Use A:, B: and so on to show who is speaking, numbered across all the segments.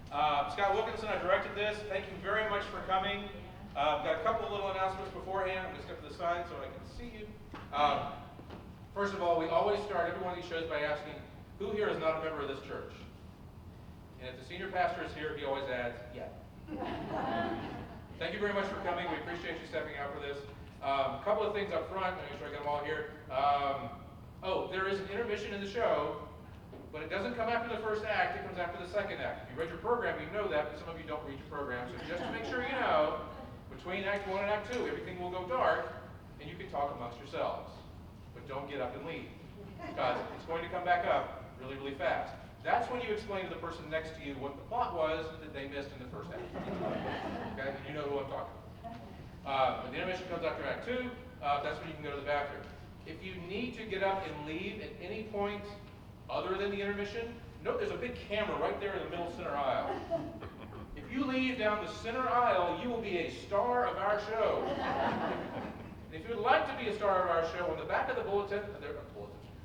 A: Scott Wilkinson, I directed this. Thank you very much for coming. Got a couple of little announcements beforehand. I'm going to step to the side so I can see you. First of all, we always start every one of these shows by asking, who here is not a member of this church? And if the senior pastor is here, he always adds, yeah. Thank you very much for coming. We appreciate you stepping out for this. A couple of things up front. Let me make sure I get them all here. There is an intermission in the show, but it doesn't come after the first act. It comes after the second act. If you read your program, you know that, but some of you don't read your program. So just to make sure you know, between Act 1 and Act 2, everything will go dark, and you can talk amongst yourselves. But don't get up and leave, because it's going to come back up really, really fast. That's when you explain to the person next to you what the plot was that they missed in the first act. Okay? And you know who I'm talking about. When the intermission comes after Act 2, that's when you can go to the bathroom. If you need to get up and leave at any point other than the intermission, note there's a big camera right there in the middle center aisle. If you leave down the center aisle, you will be a star of our show. And if you would like to be a star of our show, on the back of the bulletin,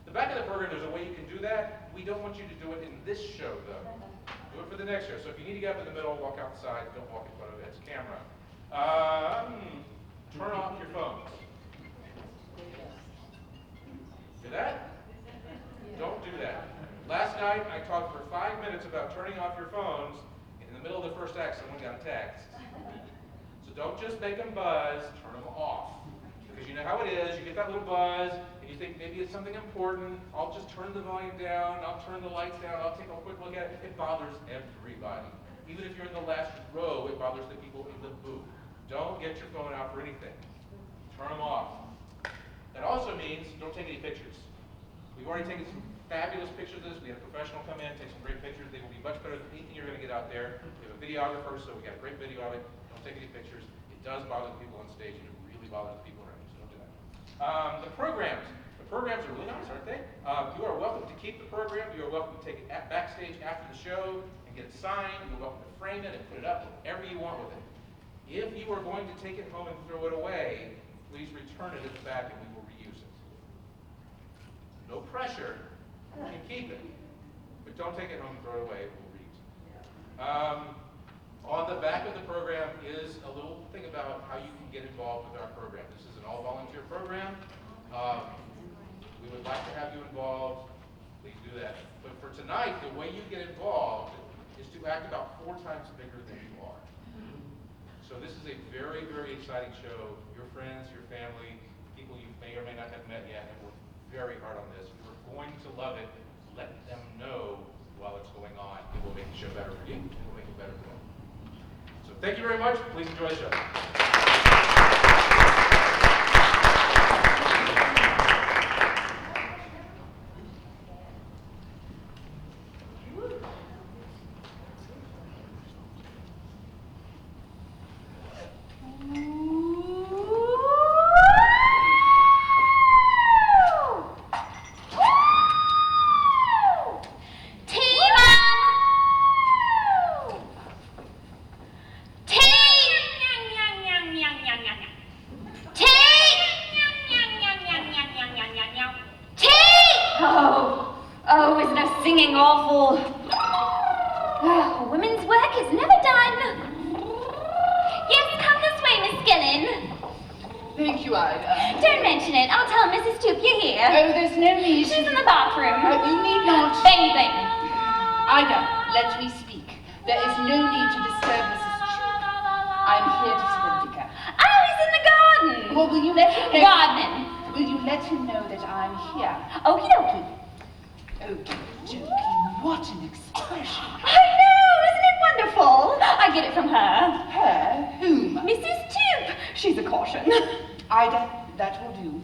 A: the back of the program, there's a way you can do that. We don't want you to do it in this show, though. Do it for the next show. So if you need to get up in the middle, walk outside. Don't walk in front of its camera. Turn off your phones. Do that? Don't do that. Last night, I talked for 5 minutes about turning off your phones. And in the middle of the first act, someone got a text. So don't just make them buzz. Turn them off. Because you know how it is. You get that little buzz. And you think maybe it's something important. I'll just turn the volume down. I'll turn the lights down. I'll take a quick look at it. It bothers everybody. Even if you're in the last row, it bothers the people in the booth. Don't get your phone out for anything. Turn them off. That also means don't take any pictures. We've already taken some fabulous pictures of this. We had a professional come in, take some great pictures. They will be much better than anything you're going to get out there. We have a videographer, so we got a great video of it. Don't take any pictures. It does bother the people on stage, and it really bothers the people around you, so don't do that. The programs. The programs are really nice, aren't they? You are welcome to keep the program. You are welcome to take it backstage after the show and get it signed. You're welcome to frame it and put it up whatever you want with it. If you are going to take it home and throw it away, please return it at the back and we will reuse it. No pressure. You can keep it. But don't take it home and throw it away. It will read. On the back of the program is a little thing about how you can get involved with our program. This is an all-volunteer program. We would like to have you involved. Please do that. But for tonight, the way you get involved is to act about 4 times bigger than you are. So this is a very, very exciting show. Your friends, your family, people you may or may not have met yet have worked very hard on this. You're going to love it. Let them know while it's going on. It will make the show better for you. It will make it better for them. So thank you very much. Please enjoy the show.
B: Singing awful. Women's work is never done. Yes, come this way, Miss Skillen.
C: Thank you, Ida.
B: Don't mention it. I'll tell Mrs. Toop you're here.
C: Oh, there's no need.
B: She's in the bathroom.
C: You need not.
B: Bathing.
C: Ida, let me speak. There is no need to disturb Mrs. Toop. I'm here to speak to her.
B: Oh, he's in the garden.
C: Well, will you let him know?
B: Gardening.
C: Will you let him know that I'm here?
B: Okie dokie.
C: Okie dokie, what an expression.
B: I know, isn't it wonderful? I get it from her.
C: Her? Whom?
B: Mrs. Toop. She's a caution.
C: Ida, that will do.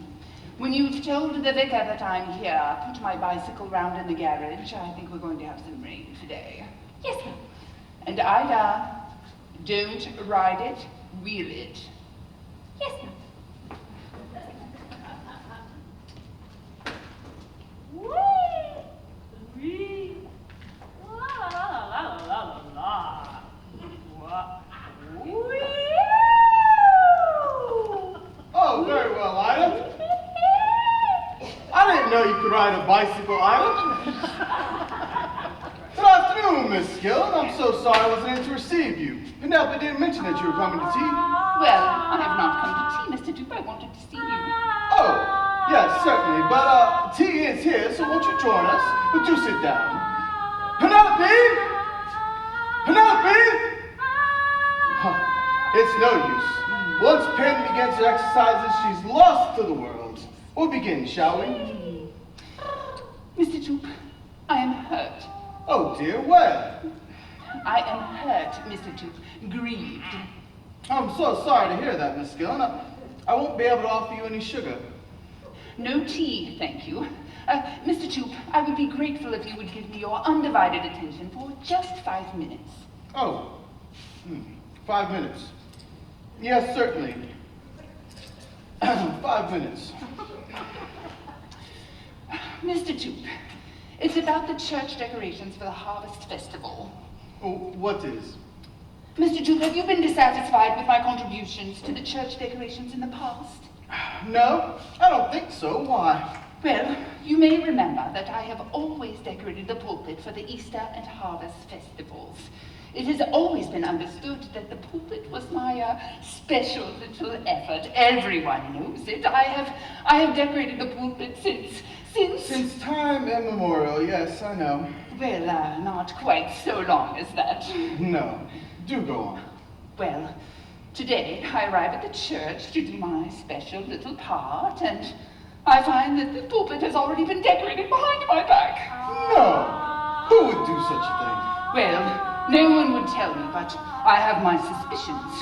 C: When you've told the vicar that I'm here, put my bicycle round in the garage. I think we're going to have some rain today.
B: Yes, ma'am.
C: And Ida, don't ride it, wheel it.
B: Yes, ma'am.
D: Oh, very well, Ida. I didn't know you could ride a bicycle, Ida. Good afternoon, Miss Skillen. I'm so sorry I wasn't able to receive you. Penelope didn't mention that you were coming to tea.
C: Well, I have not come to tea, Mr. Dupe. I wanted to see you.
D: Oh, yes, certainly. But tea is here, so won't you join us? But do sit down. Penelope! Penelope! Huh, it's no use. Once Pen begins her exercises, she's lost to the world. We'll begin, shall we?
C: Mr. Dupe, I am hurt.
D: Oh dear, where?
C: I am hurt, Mr. Dupe. Grieved.
D: I'm so sorry to hear that, Miss Skillen. I won't be able to offer you any sugar.
C: No tea, thank you. Mr. Dupe, I would be grateful if you would give me your undivided attention for just 5 minutes.
D: Oh, 5 minutes. Yes, certainly. 5 minutes.
C: Mr. Dupe, it's about the church decorations for the Harvest Festival.
D: Oh, what is?
C: Mr. Dupe, have you been dissatisfied with my contributions to the church decorations in the past?
D: No, I don't think so. Why?
C: Well, you may remember that I have always decorated the pulpit for the Easter and Harvest festivals. It has always been understood that the pulpit was my special little effort. Everyone knows it. I have decorated the pulpit since
D: time immemorial, yes, I know.
C: Well, not quite so long as that.
D: No, do go on.
C: Well, today I arrive at the church to do my special little part, and I find that the pulpit has already been decorated behind my back.
D: No, who would do such a thing?
C: Well, no one would tell me, but I have my suspicions.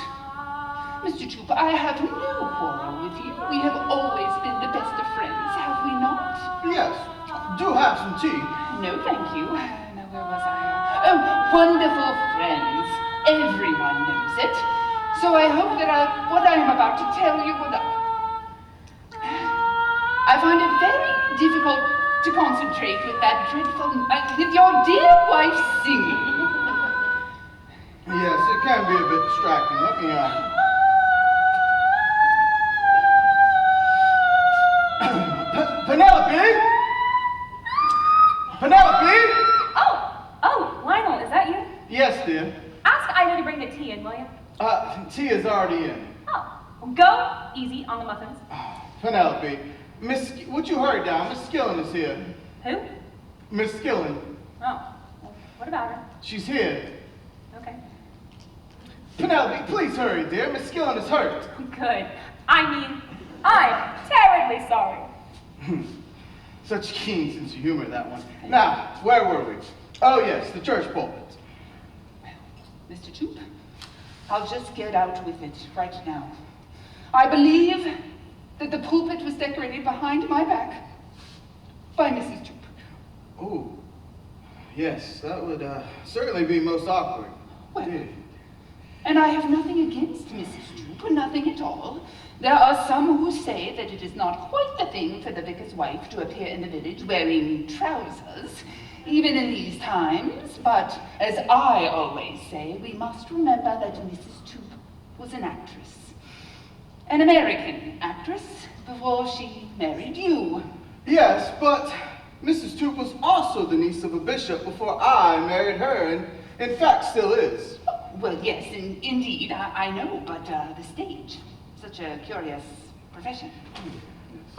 C: Mr. Dupe, I have no quarrel with you. We have always been the best of friends, have we not?
D: Yes, do have some tea.
C: No, thank you. Now, where was I? Oh, wonderful friends. Everyone knows it. So I hope that what I am about to tell you would... I find it very difficult to concentrate with that dreadful... with your dear wife singing.
D: Yes, it can be a bit distracting. Let me, Penelope! Penelope!
E: Oh, Lionel, is that you?
D: Yes, dear.
E: Ask Ida to bring the tea in, will you?
D: Tea is already in.
E: Oh, well, go easy on the muffins.
D: Penelope, would you hurry down? Miss Skillen is here.
E: Who?
D: Miss Skillen.
E: Oh, well, what about her?
D: She's here.
E: Okay.
D: Penelope, please hurry, dear. Miss Skillen is hurt.
E: Good. I'm terribly sorry.
D: Such keen sense of humor, that one. Now, where were we? Oh, yes, the church pulpit.
C: Mr. Dupe, I'll just get out with it right now. I believe that the pulpit was decorated behind my back by Mrs. Dupe.
D: Oh, yes, that would certainly be most awkward.
C: Well,
D: Indeed.
C: and I have nothing against Mrs. Dupe, nothing at all. There are some who say that it is not quite the thing for the vicar's wife to appear in the village wearing trousers, even in these times, but as I always say, we must remember that Mrs. Dupe was an actress. An American actress before she married you.
D: Yes, but Mrs. Toop was also the niece of a bishop before I married her, and in fact still is.
C: Well, yes, indeed, I know, but the stage, such a curious profession.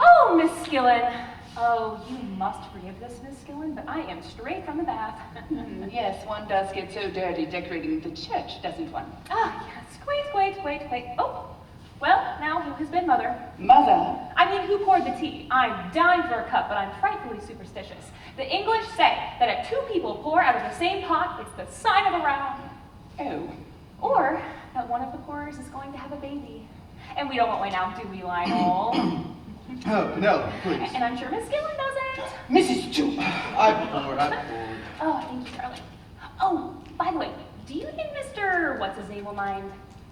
E: Oh, Miss Skillen. Oh, you must forgive this, Miss Skillen, but I am straight from the bath.
C: Yes, one does get so dirty decorating the church, doesn't one?
E: Ah, yes. Wait. Oh, well, now who has been mother?
C: Mother?
E: I mean, who poured the tea? I'm dying for a cup, but I'm frightfully superstitious. The English say that if two people pour out of the same pot, it's the sign of a row.
C: Oh.
E: Or that one of the pourers is going to have a baby. And we don't want one now, do we, Lionel?
D: Oh, Penelope, please.
E: And I'm sure Miss Skillen doesn't.
C: Mrs. Dupe!
D: I poured.
E: Oh, thank you, darling. Oh, by the way, do you think Mr. What's-his-name will mind?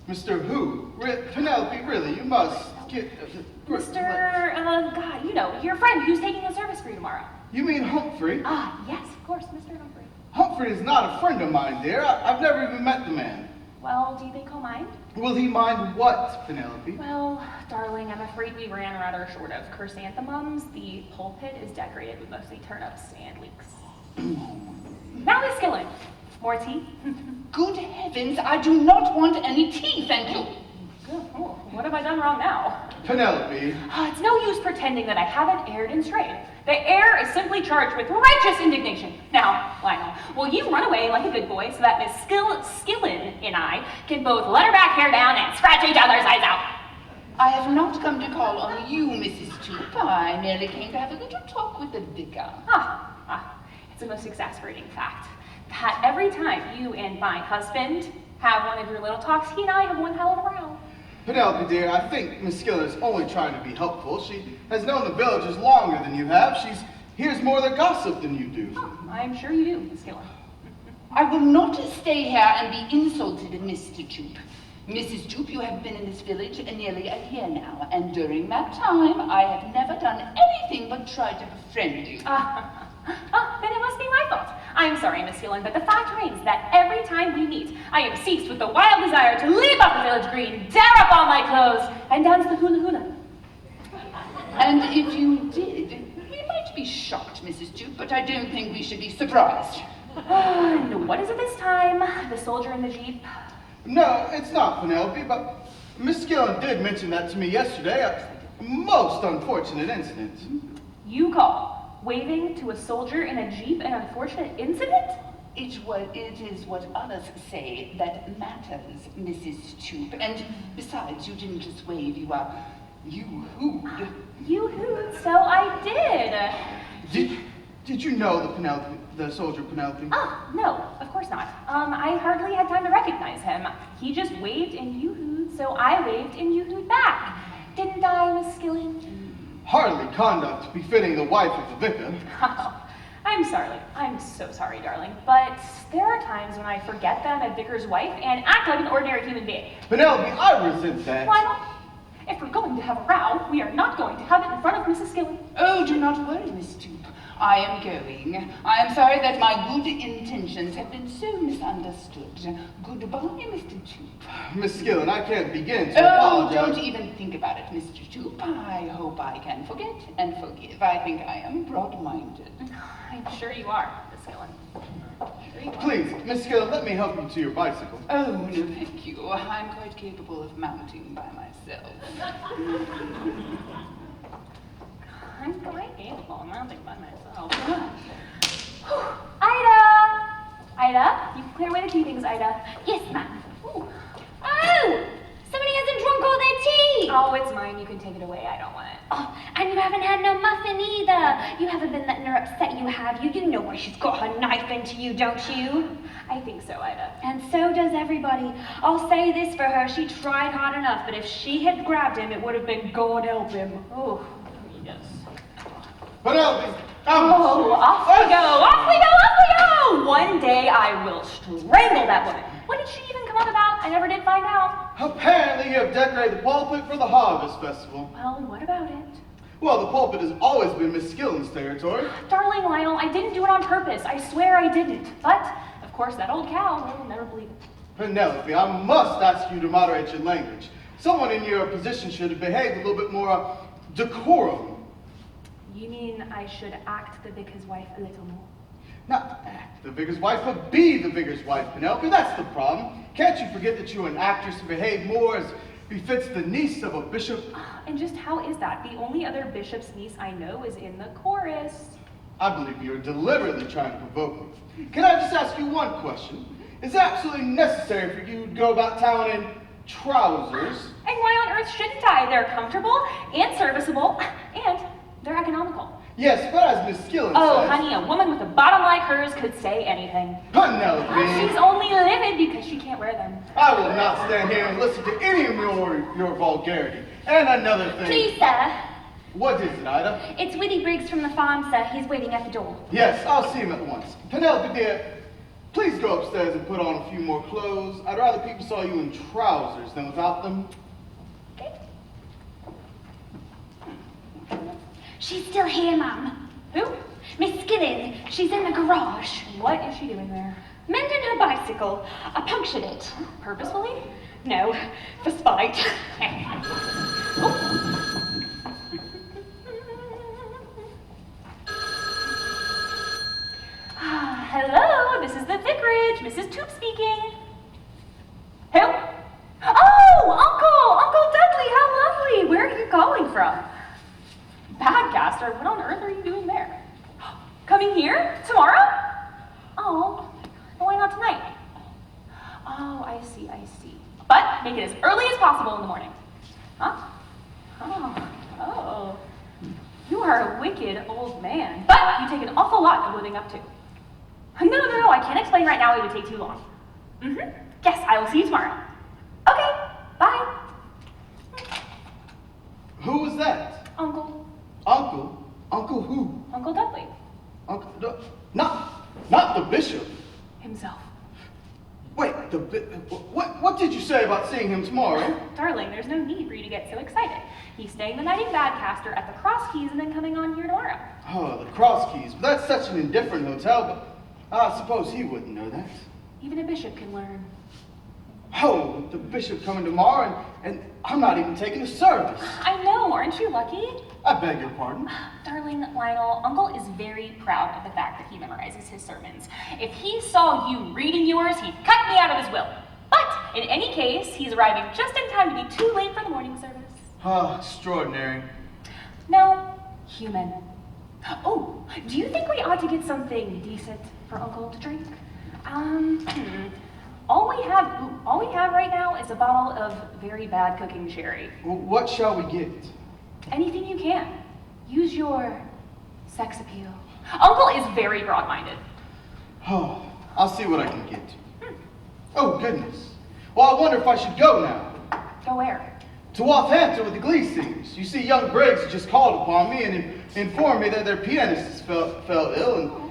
D: Mr. Who? Penelope, really, you must get...
E: Mr. God, you know, your friend who's taking the service for you tomorrow.
D: You mean Humphrey?
E: Ah, yes, of course, Mr. Humphrey.
D: Humphrey is not a friend of mine, dear. I've never even met the man.
E: Well, do you think he'll mind?
D: Will he mind what, Penelope?
E: Well, darling, I'm afraid we ran rather short of chrysanthemums. The pulpit is decorated with mostly turnips and leeks. Now, Miss Gillen, more tea?
C: Good heavens, I do not want any tea, thank you.
E: Oh, what have I done wrong now?
D: Penelope.
E: It's no use pretending that I haven't erred and strayed. The heir is simply charged with righteous indignation. Now, Lionel, will you run away like a good boy so that Miss Skillen and I can both let her back hair down and scratch each other's eyes out?
C: I have not come to call on you, Mrs. Toop. I merely came to have a little talk with the vicar.
E: It's a most exasperating fact that every time you and my husband have one of your little talks, he and I have one hell of a row.
D: Penelope, dear, I think Miss Skillen is only trying to be helpful. She has known the villagers longer than you have. She hears more of their gossip than you do.
E: I'm sure you do, Miss Gillen.
C: I will not stay here and be insulted, Mr. Toop. Mrs. Toop, you have been in this village nearly a year now, and during that time, I have never done anything but try to befriend you.
E: Then it must be my fault. I'm sorry, Miss Gillen, but the fact remains that every time we meet, I am seized with the wild desire to leap up the village green, tear up all my clothes, and dance the hula hula.
C: And if you did, we might be shocked, Mrs. Toop, but I don't think we should be surprised.
E: And what is it this time? The soldier in the jeep?
D: No, it's not, Penelope, but Miss Skillen did mention that to me yesterday. A most unfortunate incident.
E: You call waving to a soldier in a jeep an unfortunate incident?
C: It is what others say that matters, Mrs. Toop. And besides, you didn't just wave, you hooed.
E: You hooed, so I did.
D: Did you know the soldier Penelope?
E: No, of course not. I hardly had time to recognize him. He just waved and you hooed, so I waved and you hooed back. Didn't I, Miss Skillen?
D: Hardly conduct befitting the wife of the vicar.
E: I'm sorry. I'm so sorry, darling. But there are times when I forget that I'm a vicar's wife and act like an ordinary human being.
D: Penelope, I resent that.
E: Why not? If we're going to have a row, we are not going to have it in front of Mrs. Skillen.
C: Oh, do not worry, Miss Toop. I am going. I am sorry that my good intentions have been so misunderstood. Goodbye, Mr. Toop.
D: Miss Skillen, I can't begin to apologize.
C: Don't even think about it, Mr. Toop. I hope I can forget and forgive. I think I am broad-minded.
E: I'm sure you are, Miss Skillen. Sure you are.
D: Please, Miss Skillen, let me help you to your bicycle.
C: Oh, no, thank you. I'm quite capable of mounting by myself.
E: I'm quite capable of mounting by myself. Ida, you can clear away the tea things, Ida.
B: Yes, ma'am. Oh! Somebody hasn't drunk all their tea!
E: Oh, it's mine. You can take it away. I don't want it.
B: Oh, and you haven't had no muffin either. You haven't been letting her upset you, have you? You know why she's got her knife into you, don't you?
E: I think so, Ida.
B: And so does everybody. I'll say this for her, she tried hard enough, but if she had grabbed him, it would have been God help him.
E: Oh, yes.
D: Penelope,
E: Oh, off we go, off we go, off we go! One day I will strangle that woman. What did she even come up about? I never did find out.
D: apparently you have decorated the pulpit for the Harvest Festival.
E: Well, what about it?
D: Well, the pulpit has always been Miss Skillen's territory.
E: Darling Lionel, I didn't do it on purpose. I swear I didn't. But, of course, that old cow will never believe it.
D: Penelope, I must ask you to moderate your language. Someone in your position should have behaved a little bit more decorum.
E: You mean I should act the vicar's wife a little more?
D: Not act the vicar's wife, but be the vicar's wife, Penelope. That's the problem. Can't you forget that you're an actress and behave more as befits the niece of a bishop?
E: And just how is that? The only other bishop's niece I know is in the chorus.
D: I believe you're deliberately trying to provoke me. Can I just ask you one question? Is it absolutely necessary for you to go about town in trousers?
E: And why on earth shouldn't I? They're comfortable and serviceable, and they're economical.
D: Yes, but as Miss Skillen
E: Oh,
D: says...
E: honey, a woman with a bottom like hers could say anything.
D: Penelope!
E: She's only livid because she can't wear them.
D: I will not stand here and listen to any of your vulgarity. And another thing...
B: Please, sir.
D: What is it, Ida?
B: It's Widdy Briggs from the farm, sir. He's waiting at the door.
D: Yes, I'll see him at once. Penelope, dear, please go upstairs and put on a few more clothes. I'd rather people saw you in trousers than without them.
B: She's still here, ma'am.
E: Who?
B: Miss Skillen. She's in the garage.
E: What is she doing there?
B: Mending her bicycle. I punctured it.
E: Purposefully?
B: No, for spite.
E: Hello, Mrs. Toop speaking. Who? Oh, Uncle Dudley, how lovely. Where are you calling from? Badcaster, what on earth are you doing there? Coming here? Tomorrow? Oh, why not tonight? Oh, I see. But make it as early as possible in the morning. Huh? Oh. You are a wicked old man, but you take an awful lot of living up to. No, I can't explain right now, it would take too long. Yes, I will see you tomorrow. Okay, bye.
D: Who was that?
E: Uncle
D: Who?
E: Uncle Dudley.
D: Not the bishop.
E: Himself.
D: Wait, what did you say about seeing him tomorrow?
E: Darling, there's no need for you to get so excited. He's staying the night in Badcaster at the Cross Keys and then coming on here tomorrow.
D: Oh, the Cross Keys. But that's such an indifferent hotel, but I suppose he wouldn't know that.
E: Even a bishop can learn.
D: Oh, the bishop coming tomorrow, and I'm not even taking a service.
E: I know, aren't you lucky?
D: I beg your pardon?
E: Darling Lionel, Uncle is very proud of the fact that he memorizes his sermons. If he saw you reading yours, he'd cut me out of his will. But in any case, he's arriving just in time to be too late for the morning service.
D: Oh, extraordinary.
E: No, human. Oh, do you think we ought to get something decent for Uncle to drink? All we have right now is a bottle of very bad cooking sherry.
D: Well, what shall we get?
E: Anything you can. Use your sex appeal. Uncle is very broad-minded.
D: Oh, I'll see what I can get. Oh, goodness. Well, I wonder if I should go now.
E: Go where?
D: To Walthampton with the glee singers. You see, young Briggs just called upon me and informed me that their pianist fell ill, and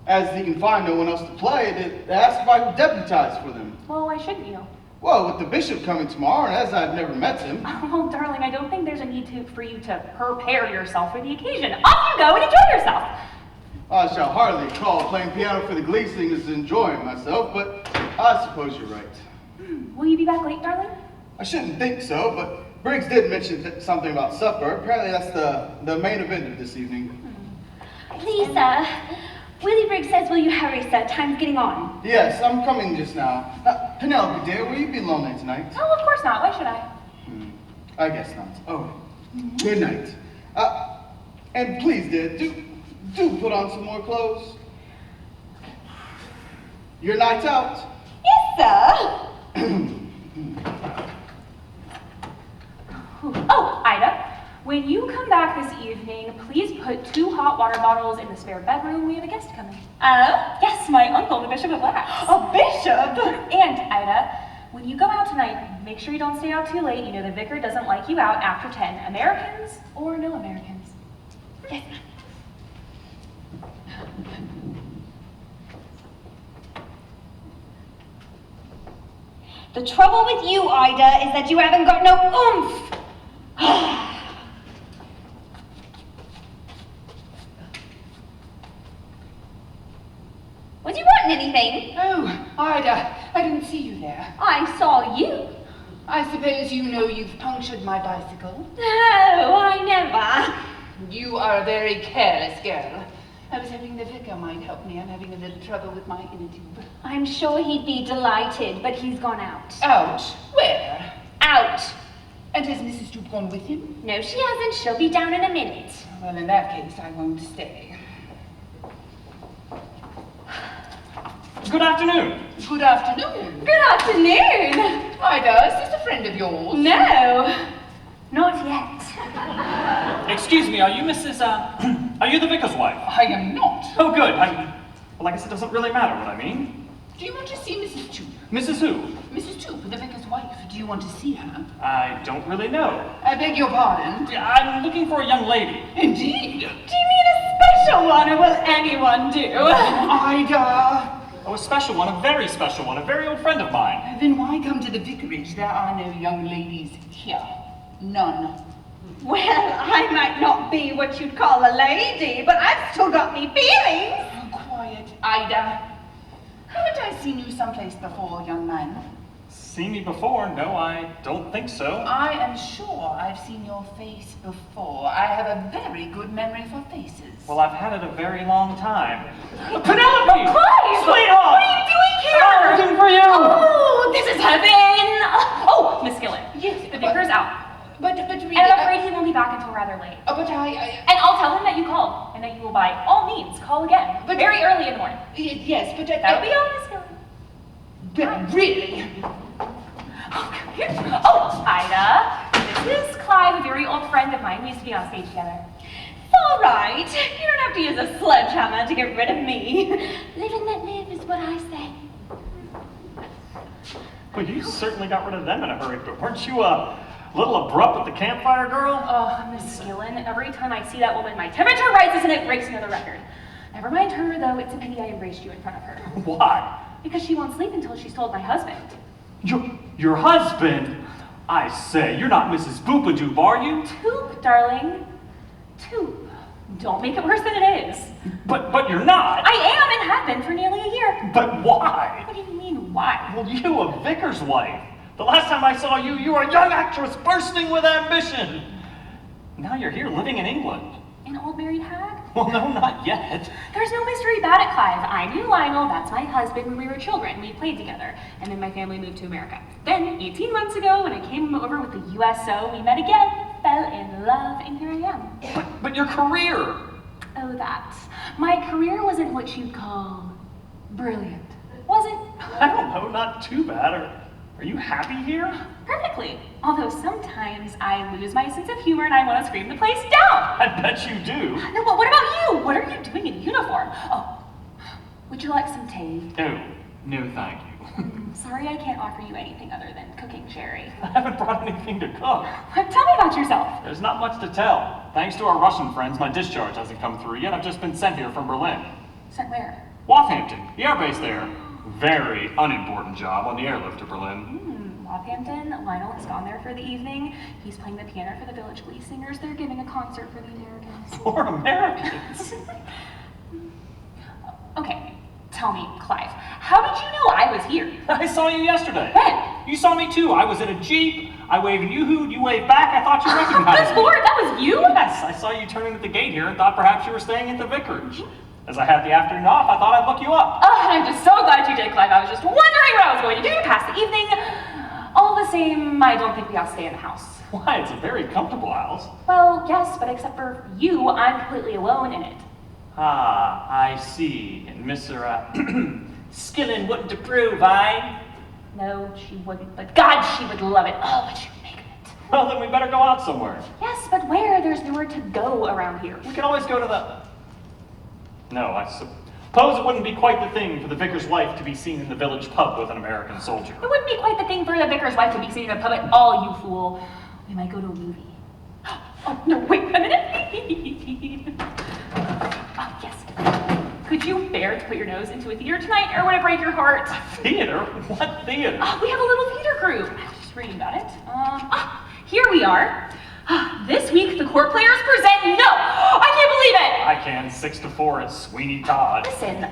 D: as he can find no one else to play, they asked if I would deputize for them.
E: Well, why shouldn't you?
D: Well, with the bishop coming tomorrow, and as I've never met him.
E: Oh, darling, I don't think there's a need for you to prepare yourself for the occasion. Off you go and enjoy yourself.
D: I shall hardly call playing piano for the glee singers enjoying myself, but I suppose you're right.
E: Will you be back late, darling?
D: I shouldn't think so, but Briggs did mention something about supper. Apparently that's the main event of this evening.
B: Please, sir. Willie Briggs says, will you hurry, sir? Time's getting on.
D: Yes, I'm coming just now. Penelope, dear, will you be lonely tonight?
E: Oh, of course not. Why should I?
D: I guess not. Oh, good night. And please, dear, do put on some more clothes. Your night's out.
B: Yes, sir.
E: Oh, Ida, when you come back this evening, please put 2 hot water bottles in the spare bedroom. We have a guest coming.
B: Oh?
E: Yes, my uncle, the Bishop of Wax.
B: A bishop?
E: And, Ida, when you go out tonight, make sure you don't stay out too late. You know the vicar doesn't like you out after 10. Americans or no Americans.
B: Yes. The trouble with you, Ida, is that you haven't got no oomph. Was you wanting anything?
C: Oh, Ida, I didn't see you there.
B: I saw you.
C: I suppose you know you've punctured my bicycle?
B: No, I never.
C: You are a very careless girl. I was hoping the vicar might help me. I'm having a little trouble with my inner tube.
B: I'm sure he'd be delighted, but he's gone out.
C: Out? Where?
B: Out.
C: And has Mrs. Toop gone with him?
B: No, she hasn't. She'll be down in a minute.
C: Well, in that case, I won't stay.
F: Good afternoon.
C: Good afternoon.
B: Good afternoon.
C: Ida, is this a friend of yours?
B: No, not yet.
F: Excuse me, are you Mrs. Are you the vicar's wife?
C: I am not.
F: Oh, good. Well, I guess it doesn't really matter what I mean.
C: Do you want to see Mrs. Toop?
F: Mrs. Who?
C: Mrs. Toop, the vicar's wife. Do you want to see her?
F: I don't really know.
C: I beg your pardon?
F: I'm looking for a young lady.
C: Indeed.
B: Do you mean a special one, or will anyone do?
C: Ida.
F: Oh, a special one, a very special one, a very old friend of mine.
C: Then why come to the vicarage? There are no young ladies here. None.
B: Well, I might not be what you'd call a lady, but I've still got me feelings.
C: Oh, quiet, Ida. Haven't I seen you someplace before, young man?
F: Seen me before? No, I don't think so.
C: I am sure I've seen your face before. I have a very good memory for faces.
F: Well, I've had it a very long time. Penelope!
B: Christ!
F: Sweetheart!
B: What are you
E: doing here?
F: I'm looking for you.
E: Oh, this is heaven. Oh, Miss Skillen.
C: Yes,
E: The vicar's out.
C: But really,
E: And I'm afraid he won't be back until rather late.
C: but
E: And I'll tell him that you called, and that you will by all means call again,
C: But-
E: very early in the morning.
C: yes, but
E: That'll be all, Miss Skillen.
C: But really,
E: Oh, come here. Oh, Ida. This is Clive, a very old friend of mine. We used to be on stage together.
B: All right. You don't have to use a sledgehammer to get rid of me. Live and let live is what I say.
F: Well, you certainly got rid of them in a hurry, but weren't you a little abrupt with the campfire girl?
E: Oh, Miss Skillen, every time I see that woman, my temperature rises and it breaks another record. Never mind her, though. It's a pity I embraced you in front of her.
F: Why?
E: Because she won't sleep until she's told my husband.
F: Your husband? I say, you're not Mrs. Boopadoop, are you?
E: Toop, darling. Toop. Don't make it worse than it is.
F: But you're not.
E: I am and have been for nearly a year.
F: But why?
E: What do you mean, why?
F: Well, you, a vicar's wife. The last time I saw you, you were a young actress bursting with ambition. Now you're here living in England.
E: An old married hag?
F: Well, no, not yet.
E: There's no mystery about it, Clive. I knew Lionel, that's my husband, when we were children. We played together. And then my family moved to America. Then, 18 months ago, when I came over with the USO, we met again, fell in love, and here I am.
F: But your career.
E: Oh, that. My career wasn't what you'd call brilliant, was it?
F: I don't know, not too bad. Are you happy here?
E: Perfectly. Although sometimes I lose my sense of humor and I want to scream the place down.
F: I bet you do.
E: No, but what about you? What are you doing in uniform? Oh, would you like some tea?
F: No, thank you.
E: Sorry I can't offer you anything other than cooking sherry.
F: I haven't brought anything to cook.
E: Tell me about yourself.
F: There's not much to tell. Thanks to our Russian friends, my discharge hasn't come through yet. I've just been sent here from Berlin.
E: Sent where?
F: Wathampton, the air base there. Very unimportant job on the airlift to Berlin.
E: Wathampton. Lionel has gone there for the evening. He's playing the piano for the village glee singers. They're giving a concert for the Americans.
F: For Americans?
E: Okay, tell me, Clive, how did you know I was here?
F: I saw you yesterday.
E: When?
F: You saw me too. I was in a Jeep. I waved and you hooed, you waved back. I thought you recognized
E: Good
F: me.
E: Lord, that was you?
F: Yes, I saw you turn into the gate here and thought perhaps you were staying at the vicarage. As I had the afternoon off, I thought I'd look you up.
E: Oh, and I'm just so glad you did, Clive. I was just wondering what I was going to do to pass the evening. All the same, I don't think we ought to stay in the house.
F: Why, it's a very comfortable house.
E: Well, yes, but except for you, I'm completely alone in it.
F: Ah, I see. And Mr. Skillen wouldn't approve, eh?
E: No, she wouldn't, but God, she would love it. Oh, what you make of it.
F: Well, then we better go out somewhere.
E: Yes, but where? There's nowhere to go around here.
F: We can always go to the... No, I suppose it wouldn't be quite the thing for the vicar's wife to be seen in the village pub with an American soldier.
E: It wouldn't be quite the thing for the vicar's wife to be seen in a pub at all, you fool. We might go to a movie. Oh, no, wait a minute. Oh, yes. Could you bear to put your nose into a theater tonight, or would it break your heart?
F: Theater? What theater?
E: We have a little theater group. I was just reading about it. Here we are. This week, the court players present... No! I can't believe it!
F: I can. 6-4 at Sweeney Todd.
E: Listen,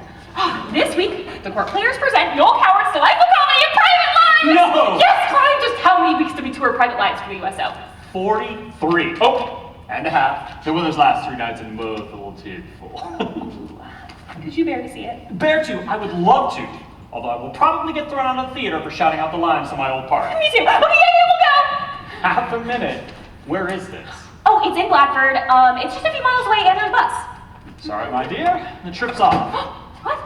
E: this week, the court players present Noel Coward's delightful comedy of Private Lives!
F: No!
E: Yes, Clive, just how many weeks did we tour Private Lives for the USO?
F: 43. Oh, and a half. The weather's last 3 nights in both a little too full.
E: Could you bear to see it?
F: Bear to, I would love to. Although I will probably get thrown out of the theater for shouting out the lines from my old part.
E: Me too. Okay, yeah, we'll go!
F: Half a minute. Where is this?
E: Oh, it's in Blackford. It's just a few miles away and there's a bus.
F: Sorry, my dear. The trip's off.
E: What?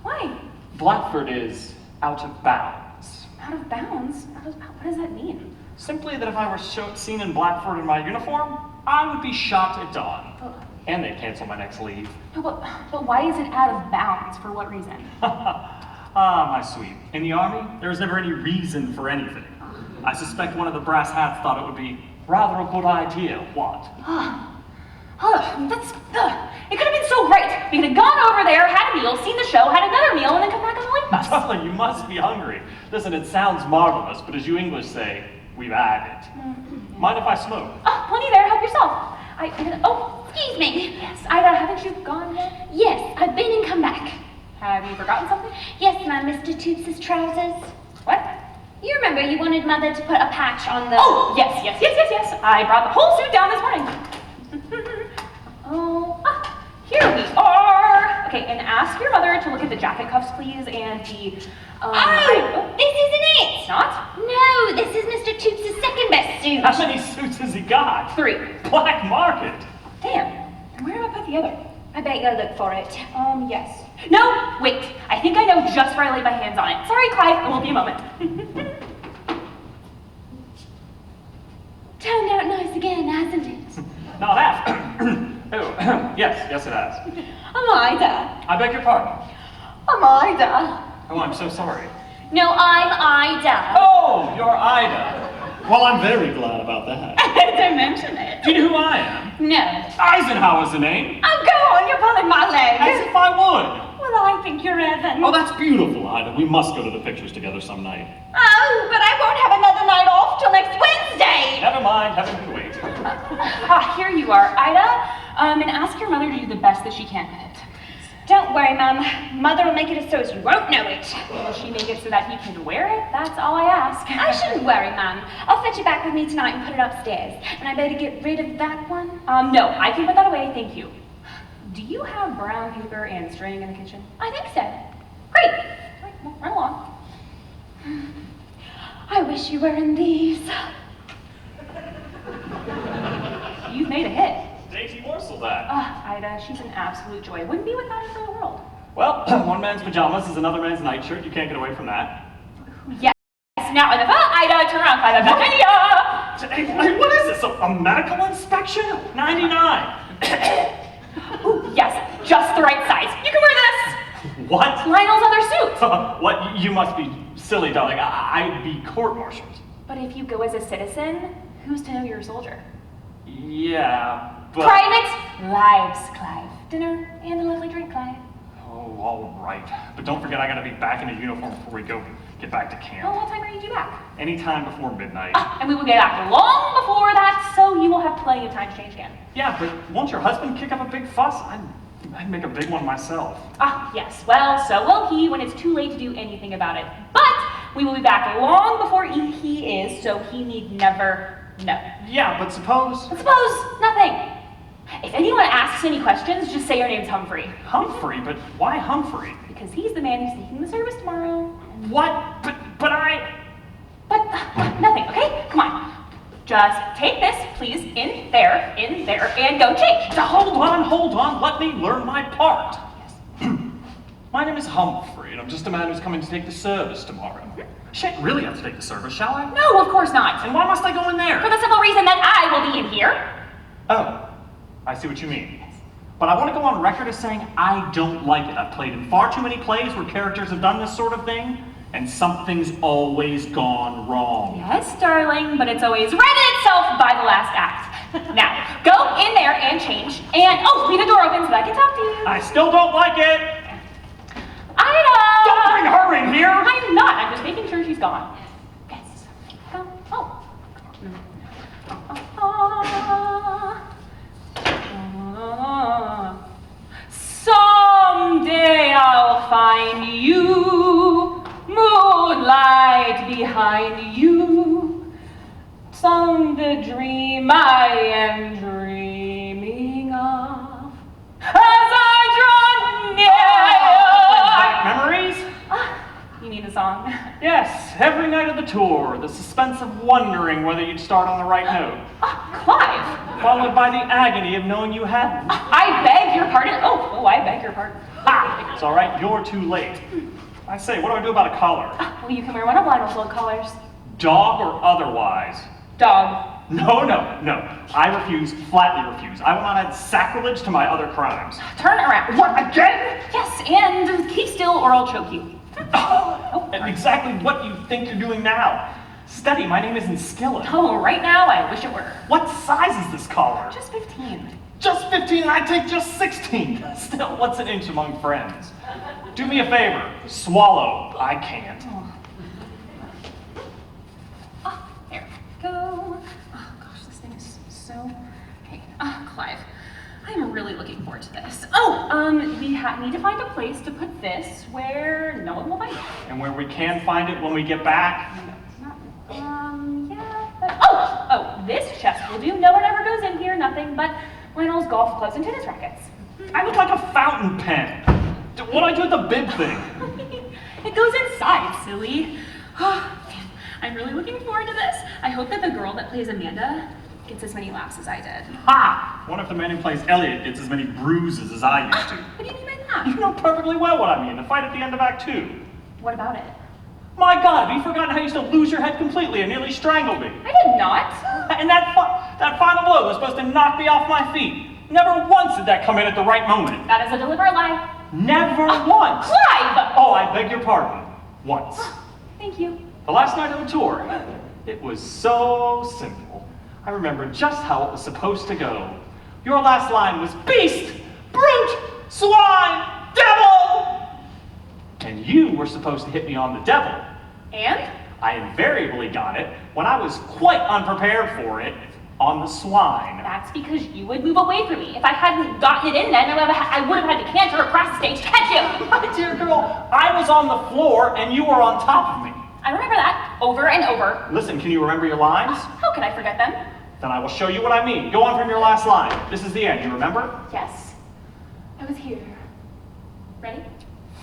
E: Why?
F: Blackford is out of bounds.
E: Out of bounds? What does that mean?
F: Simply that if I were seen in Blackford in my uniform, I would be shot at dawn. And they'd cancel my next leave.
E: No, but why is it out of bounds? For what reason?
F: Ah, my sweet. In the army, there was never any reason for anything. I suspect one of the brass hats thought it would be rather a good idea. What?
E: It could have been so great. We could have gone over there, had a meal, seen the show, had another meal, and then come back on the late bus.
F: Darling, you must be hungry. Listen, it sounds marvelous, but as you English say, we've had it. Mind if I smoke?
E: Plenty there. Help yourself.
B: Excuse me.
E: Yes, Ida, haven't you gone yet?
B: Yes, I've been and come back.
E: Have you forgotten something?
B: Yes, my Mr. Toops' trousers.
E: What?
B: You remember you wanted Mother to put a patch on the...
E: Oh, yes. I brought the whole suit down this morning. Here we are. Okay, and ask your mother to look at the jacket cuffs, please, and the,
B: This isn't it!
E: It's not?
B: No, this is Mr. Toots' second best suit.
F: How many suits has he got?
E: 3.
F: Black market.
E: Damn, and where do I put the other?
B: I bet you'll look for it.
E: Yes. No, wait, I think I know just where I laid my hands on it. Sorry, Clive, it won't be a moment.
B: Turned out nice again, hasn't it?
F: Now that. Oh, yes, it has.
B: Amida.
F: I beg your pardon.
B: Amida.
F: Oh, I'm so sorry.
B: No, I'm Ida.
F: Oh, you're Ida. Well, I'm very glad about that.
B: Don't mention it.
F: Do you know who I am?
B: No.
F: Eisenhower's the name.
B: Oh, go on, you're pulling my leg.
F: As if I would.
B: Well, I think you're Evan.
F: Oh, that's beautiful, Ida. We must go to the pictures together some night.
B: Oh, but I won't have another night off till next Wednesday.
F: Never mind, heaven can wait.
E: Here you are, Ida. And ask your mother to do the best that she can with it.
B: Don't worry, Mum. Mother will make it so you won't know it.
E: Will she make it so that he can wear it? That's all I ask.
B: I shouldn't worry, Mum. I'll fetch it back with me tonight and put it upstairs. And I better get rid of that one.
E: No, I can put that away, thank you. Do you have brown paper and string in the kitchen?
B: I think so.
E: Great. All right, well, run along.
B: I wish you were in these.
E: You've made a hit.
F: Dainty morsel, that.
E: Ida, she's an absolute joy. Wouldn't be without her for the world.
F: Well, one man's pajamas is another man's nightshirt. You can't get away from that.
E: Yes. Now, Ida, turn around, Ida.
F: Hey, what is this? A medical inspection? 99.
E: Ooh, yes, just the right size. You can wear this.
F: What?
E: Lionel's other suit.
F: What? You must be silly, darling. I'd be court-martialed.
E: But if you go as a citizen, who's to know you're a soldier?
F: Yeah, but...
E: Private lives, Clive. Dinner and a lovely drink, Clive.
F: Oh, all right. But don't forget I gotta be back in a uniform before we get back to
E: Well,
F: camp.
E: what time are you due back?
F: Anytime before midnight.
E: And we will get back long before that, so you will have plenty of time to change again.
F: Yeah, but won't your husband kick up a big fuss? I'd make a big one myself.
E: Yes. Well, so will he when it's too late to do anything about it. But we will be back long before he is, so he need never know.
F: Yeah, but suppose...
E: Suppose nothing. If anyone asks any questions, just say your name's Humphrey.
F: Humphrey? But why Humphrey?
E: Because he's the man who's taking the service tomorrow.
F: What? But I...
E: But nothing, okay? Come on. Just take this, please, in there, and go change.
F: Hold on. Let me learn my part. Yes. My name is Humphrey, and I'm just a man who's coming to take the service tomorrow. I shan't really have to take the service, shall I?
E: No, of course not.
F: And why must I go in there?
E: For the simple reason that I will be in here.
F: Oh, I see what you mean. But I want to go on record as saying I don't like it. I've played in far too many plays where characters have done this sort of thing, and something's always gone wrong.
E: Yes, darling, but it's always righted itself by the last act. Now, go in there and change, and leave the door open so that I can talk to you.
F: I still don't like it.
E: Ida!
F: Don't bring her in here.
E: I'm not. I'm just making sure she's gone. Yes. Go. Someday I'll find you, moonlight behind you. Some the dream I am dreaming of as I draw near.
F: Memories?
E: You need a song?
F: Yes, every night of the tour, the suspense of wondering whether you'd start on the right note,
E: Clive.
F: followed by the agony of knowing you hadn't.
E: I beg your pardon. I beg your pardon.
F: Ha! It's all right, you're too late. I say, what do I do about a collar?
E: Well, you can wear one of Lionel's old collars.
F: Dog or otherwise?
E: Dog.
F: No. I refuse, flatly refuse. I will not add sacrilege to my other crimes.
E: Turn around.
F: What, again?
E: Yes, and keep still or I'll choke you.
F: Exactly what you think you're doing now. Steady, my name isn't Skillet.
E: Right now, I wish it were.
F: What size is this collar?
E: Just 15.
F: Just 15 and I take just 16. Still, what's an inch among friends? Do me a favor, swallow. I can't.
E: There we go. Gosh, this thing is so... Okay, Clive, I'm really looking forward to this. We need to find a place to put this where no one will find it.
F: And where we can find it when we get back?
E: This chest will do. No one ever goes in here, nothing but Lionel's golf clubs and tennis rackets.
F: I look like a fountain pen. What'd I do with the bib thing?
E: It goes inside, silly. I'm really looking forward to this. I hope that the girl that plays Amanda gets as many laughs as I did.
F: Ha! What if the man who plays Elliot gets as many bruises as I used to?
E: What do you mean by that?
F: You know perfectly well what I mean, the fight at the end of Act 2.
E: What about it?
F: My God, have you forgotten how you used to lose your head completely and nearly strangle me?
E: I did not.
F: And that final blow was supposed to knock me off my feet. Never once did that come in at the right moment.
E: That is a deliberate lie.
F: Never once.
E: Clive!
F: Oh, I beg your pardon. Once.
E: Thank you.
F: The last night of the tour, it was so simple. I remember just how it was supposed to go. Your last line was beast, brute, swine, devil! And you were supposed to hit me on the devil.
E: And?
F: I invariably got it when I was quite unprepared for it on the swine.
E: That's because you would move away from me. If I hadn't gotten it in then, I would have had to canter across the stage to catch you.
F: My dear girl, I was on the floor and you were on top of me.
E: I remember that over and over.
F: Listen, can you remember your lines?
E: How could I forget them?
F: Then I will show you what I mean. Go on from your last line. This is the end, you remember?
E: Yes. I was here. Ready?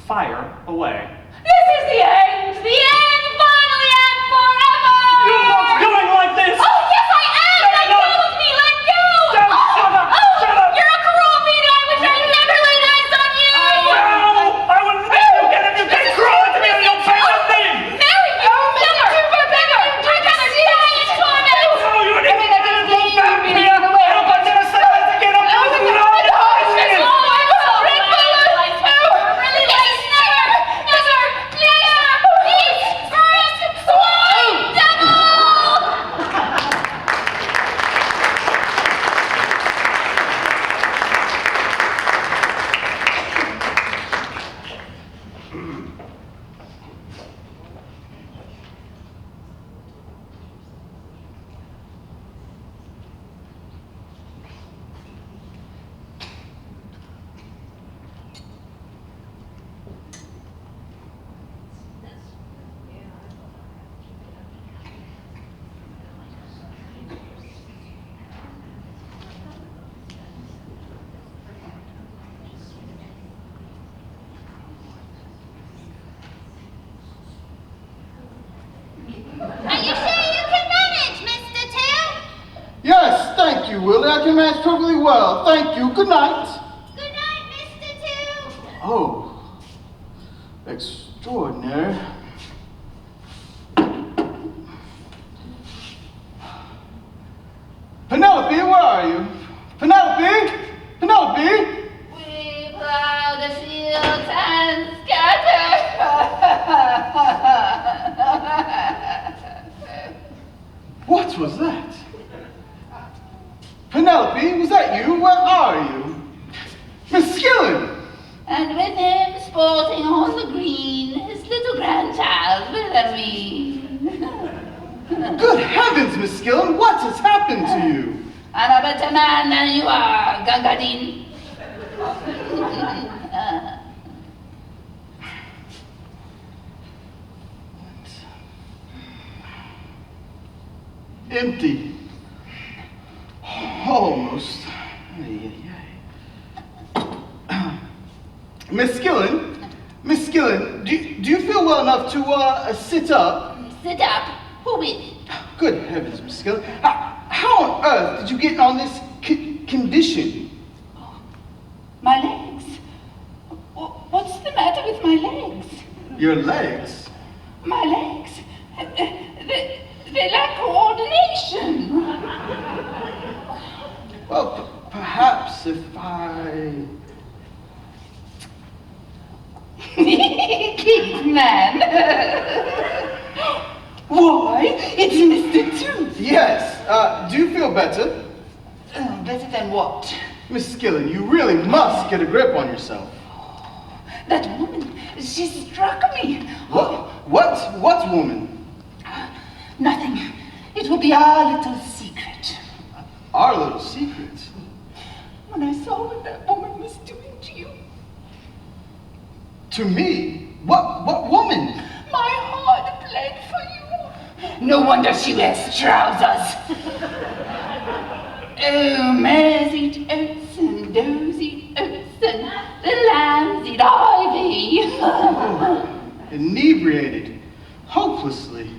F: Fire away.
E: This is the end! The end! Finally and forever!
F: You're not doing like this!
E: Oh, yes, I am!
F: No,
E: Let
F: no.
E: go of me! Let go!
F: Don't, shut up! Shut up!
E: You're a cruel beat! I wish I'd never laid eyes on you!
F: No! I would never get if you get cruel to me and you'll pay with me!
E: Marry you! Never! Never! I'd rather die in torment!
F: No, you didn't move back here! I don't want you to say that again! I'm losing it all the time!
B: Are you sure you can manage, Mr. Two?
D: Yes, thank you, Willie. I can manage perfectly well. Thank you. Good night.
B: Good night, Mr. Two.
D: Oh, extraordinary. Penelope, where are you? Penelope? Penelope?
C: We plow the fields and scatter.
D: What was that? Penelope, was that you? Where are you? Miss Skillen!
C: And with him sporting on the green, his little grandchild, Wilhelmine.
D: Good heavens, Miss Skillen, what has happened to you?
C: I'm a better man than you are, Gangadin.
D: Empty. Almost. Miss Skillen, do you feel well enough to sit up?
C: Sit up. Who with?
D: Good heavens, Miss Skillen. How on earth did you get on this condition?
C: My legs. What's the matter with my legs?
D: Your legs?
C: My legs. They lack coordination.
D: Well, perhaps if I...
C: Kid man. Why, it's Mr. Two.
D: Yes, do you feel better?
C: Better than what?
D: Miss Skillen, you really must get a grip on yourself.
C: That woman, she struck me.
D: What woman?
C: Nothing. It will be our little secret.
D: Our little secret?
C: When I saw what that woman was doing to you,
D: To me? What woman?
C: my heart bled for you. No wonder she wears trousers. Oh, mares eat oats and does eat oats and the lambs eat ivy
D: inebriated, hopelessly.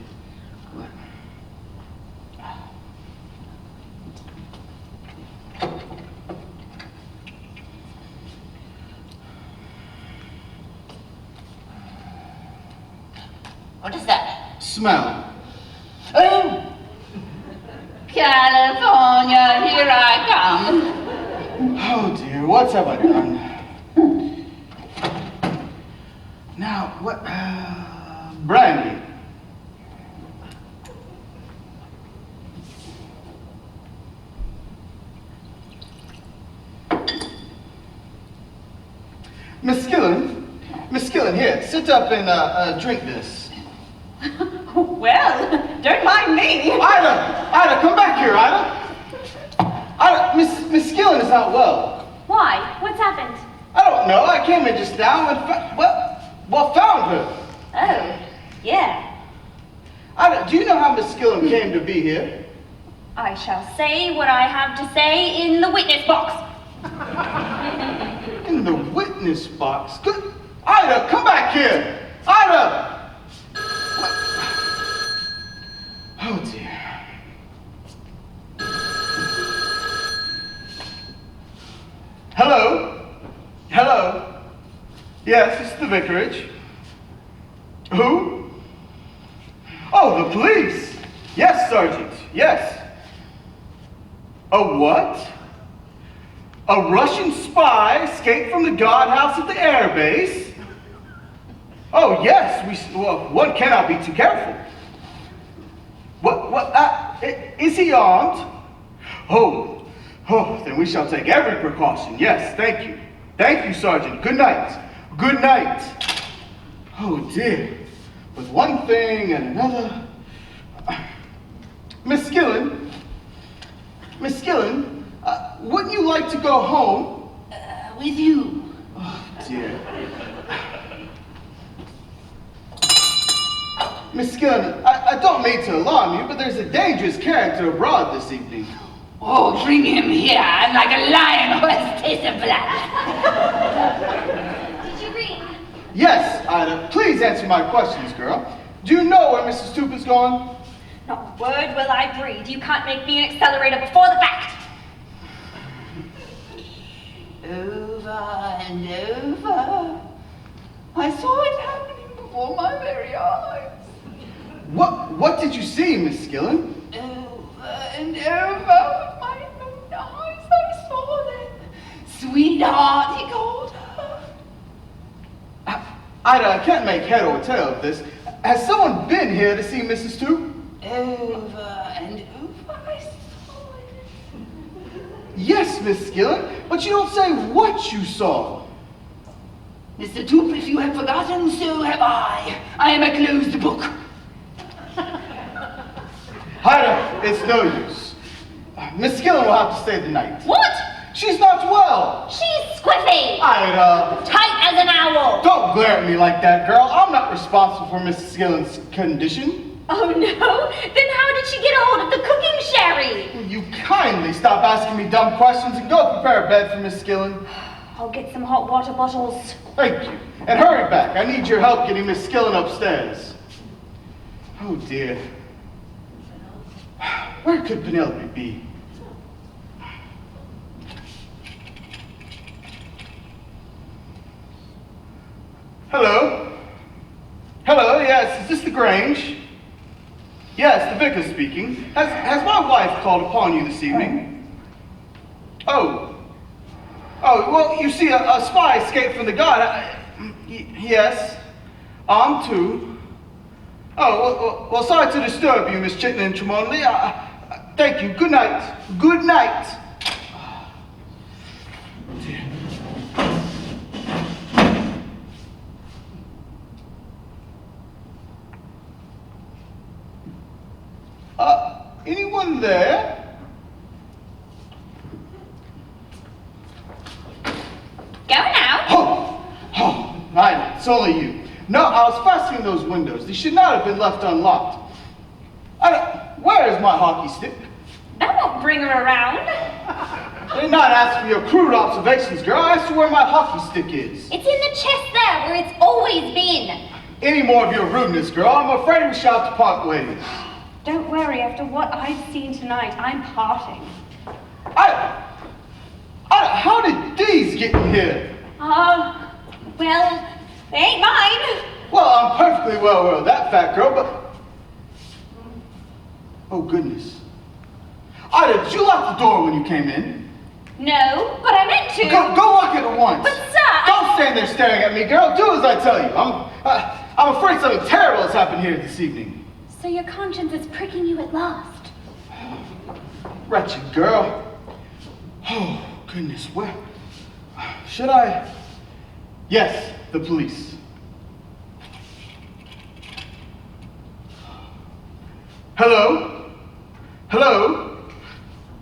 C: What is that?
D: Smell.
C: Oh! California, here I come.
D: Oh dear, what have I done? Now, what? Brandy. Miss Skillen, here, sit up and drink this.
E: Well, don't mind me.
D: Ida, come back here, Ida. Miss Skillen is not well.
B: Why? What's happened?
D: I don't know. I came in just now and found her.
B: Oh, yeah.
D: Ida, do you know how Miss Skillen came to be here?
B: I shall say what I have to say in the witness box.
D: In the witness box. Good. Ida, come back here. Ida. Oh dear. Hello? Hello? Yes, it's the vicarage. Who? Oh, the police. Yes, Sergeant. Yes. A what? A Russian spy escaped from the guardhouse at the air base? Oh, yes. One cannot be too careful. Is he armed? Oh, then we shall take every precaution. Yes, thank you. Thank you, Sergeant. Good night. Good night. Oh, dear. With one thing and another. Miss Skillen, wouldn't you like to go home?
C: With you.
D: Oh, dear. Miss Skillen, I don't mean to alarm you, but there's a dangerous character abroad this evening.
C: Oh, bring him here. I'm like a lion who has tasted blood.
B: Did you read?
D: Yes, Ida, please answer my questions, girl. Do you know where Mrs. Toop is gone?
B: Not a word will I breathe. You can't make me an accelerator before the fact.
C: Over and over. I saw it happening before my very eyes.
D: What did you see, Miss Skillen?
C: Over and over with my own eyes I saw them. Sweetheart, he called her.
D: Ida, I can't make head or tail of this. Has someone been here to see Mrs. Toop?
C: Over and over I saw it.
D: Yes, Miss Skillen, but you don't say what you saw.
C: Mr. Toop, if you have forgotten, so have I. I am a closed book.
D: Ida, it's no use. Miss Skillen will have to stay the night.
B: What?
D: She's not well.
B: She's squiffy.
D: Ida,
B: Tight as an owl.
D: don't glare at me like that, girl. I'm not responsible for Miss Skillen's condition.
B: Oh no? Then how did she get a hold of the cooking sherry?
D: Will you kindly stop asking me dumb questions and go prepare a bed for Miss Skillen?
B: I'll get some hot water bottles.
D: Thank you. And hurry back. I need your help getting Miss Skillen upstairs. Oh dear. Where could Penelope be? Hello? Hello, yes, is this the Grange? Yes, the vicar speaking. Has my wife called upon you this evening? Oh, well, you see, a spy escaped from the guard. Yes, armed too. Oh, well, sorry to disturb you, Miss Chittenden Tremonley. Thank you. Good night. Good night. Anyone there?
B: Go now.
D: Oh, Ida, it's only you. No, I was fastening those windows. They should not have been left unlocked. Where is my hockey stick?
B: That won't bring her around.
D: I did not ask for your crude observations, girl. I asked you where my hockey stick is.
B: It's in the chest there where it's always been.
D: any more of your rudeness, girl. I'm afraid we shall have to part ways.
B: Don't worry, after what I've seen tonight, I'm parting.
D: How did these get in here?
B: Well, they ain't mine.
D: Well, I'm perfectly well aware of that fact, girl, but... Oh, goodness. Ida, did you lock the door when you came in?
B: No, but I meant to.
D: Go lock it at once.
B: But sir,
D: Don't stand there staring at me, girl. Do as I tell you. I'm afraid something terrible has happened here this evening.
B: So your conscience is pricking you at last.
D: Wretched girl. Oh, goodness, where... Should I... Yes, the police. Hello? Hello?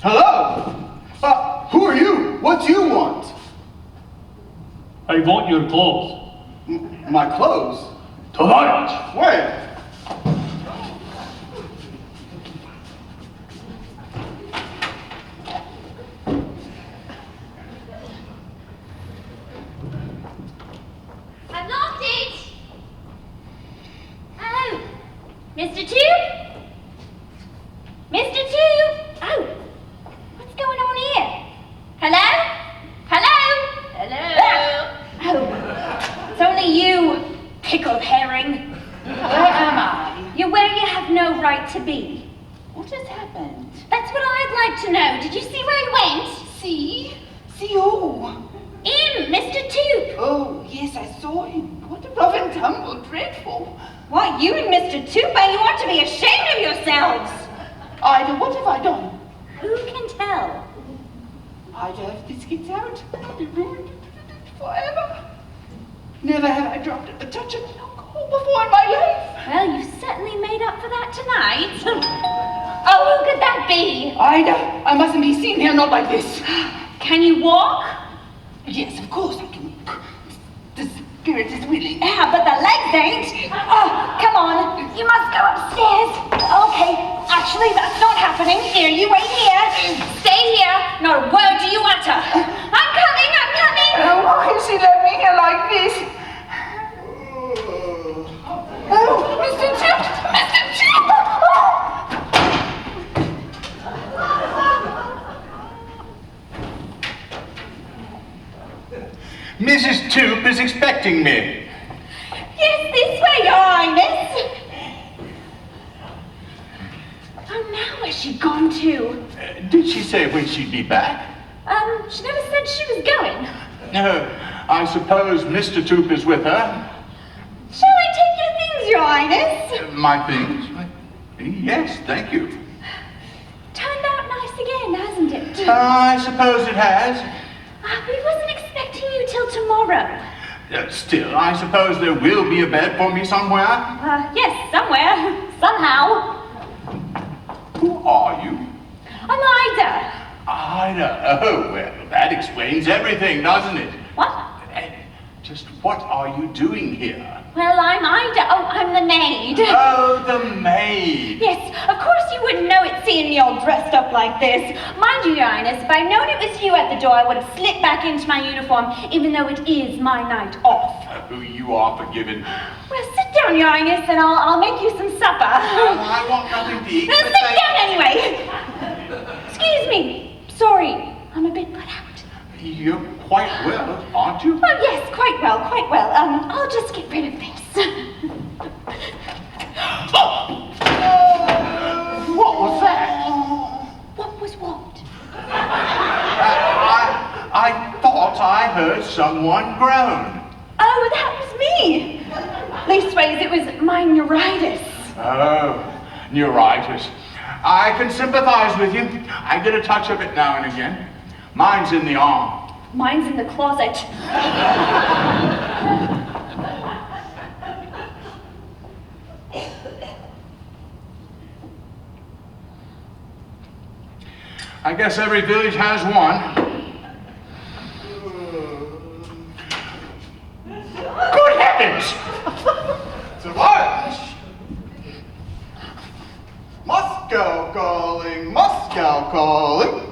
D: Hello? Who are you? What do you want?
G: I want your clothes.
D: My clothes?
G: Tonight.
D: Where?
B: I've locked it. Oh, Mr. Tube? Mr. Tube? Oh, what's going on here? Hello? Hello? Hello? Oh, it's only you, pickled herring.
C: Where am I?
B: You're where you have no right to be.
C: What has happened?
B: That's what I'd like to know. Did you see where he went?
C: See? See who?
B: Him, Mr. Tube.
C: Oh, yes, I saw him. What a rough and tumble, dreadful.
B: What, you and Mr. Tube? You ought to be ashamed of yourselves.
C: Ida, what have I done?
B: Who can tell?
C: Ida, if this gets out, I'll be ruined forever. Never have I dropped a touch of alcohol before in my life.
B: Well, you certainly made up for that tonight. Oh, who could that be?
C: Ida, I mustn't be seen here, not like this.
B: Can you walk?
C: Yes, of course I can. The spirit is willing.
B: Yeah, but the legs ain't. Oh, come on. You must go upstairs. Okay, actually, that's not happening. Here, you wait here. Stay here. Not a word do you utter. I'm coming, I'm coming.
C: Why has she left me here like this? Oh, Mr. Chip! Mr. Chip!
H: Mrs. Toop is expecting me.
B: Yes, this way, Your Highness. Oh, now where's she gone to?
H: Did she say when she'd be back?
B: She never said she was going.
H: No, I suppose Mr. Toop is with her.
B: Shall I take your things, Your Highness?
H: My things? Yes, thank you.
B: Turned out nice again, hasn't it?
H: I suppose it has.
B: We wasn't expecting you till tomorrow.
H: Still, I suppose there will be a bed for me somewhere.
B: Yes, somewhere. Somehow.
H: Who are you?
B: I'm Ida.
H: Ida. Oh, well, that explains everything, doesn't it?
B: What?
H: Just what are you doing here?
B: Well, I'm Ida. Oh, I'm the maid.
H: Oh, the maid.
B: Yes, of course you wouldn't know it seeing me all dressed up like this. Mind you, Your Highness, if I'd known it was you at the door, I would have slipped back into my uniform, even though it is my night off.
H: You are forgiven.
B: Well, sit down, Your Highness, and I'll make you some supper.
H: I want nothing to eat.
B: Well, sit down anyway. Excuse me. Sorry, I'm a bit put out.
H: You're quite well, aren't you?
B: Oh, yes, quite well, quite well. I'll just get rid of this.
H: What was that?
B: What was what?
H: I thought I heard someone groan.
B: Oh, that was me. Leastways, it was my neuritis.
H: Oh, neuritis. I can sympathize with you. I get a touch of it now and again. Mine's in the arm.
B: Mine's in the closet.
H: I guess every village has one. Good heavens!
D: To march! Moscow calling, Moscow calling.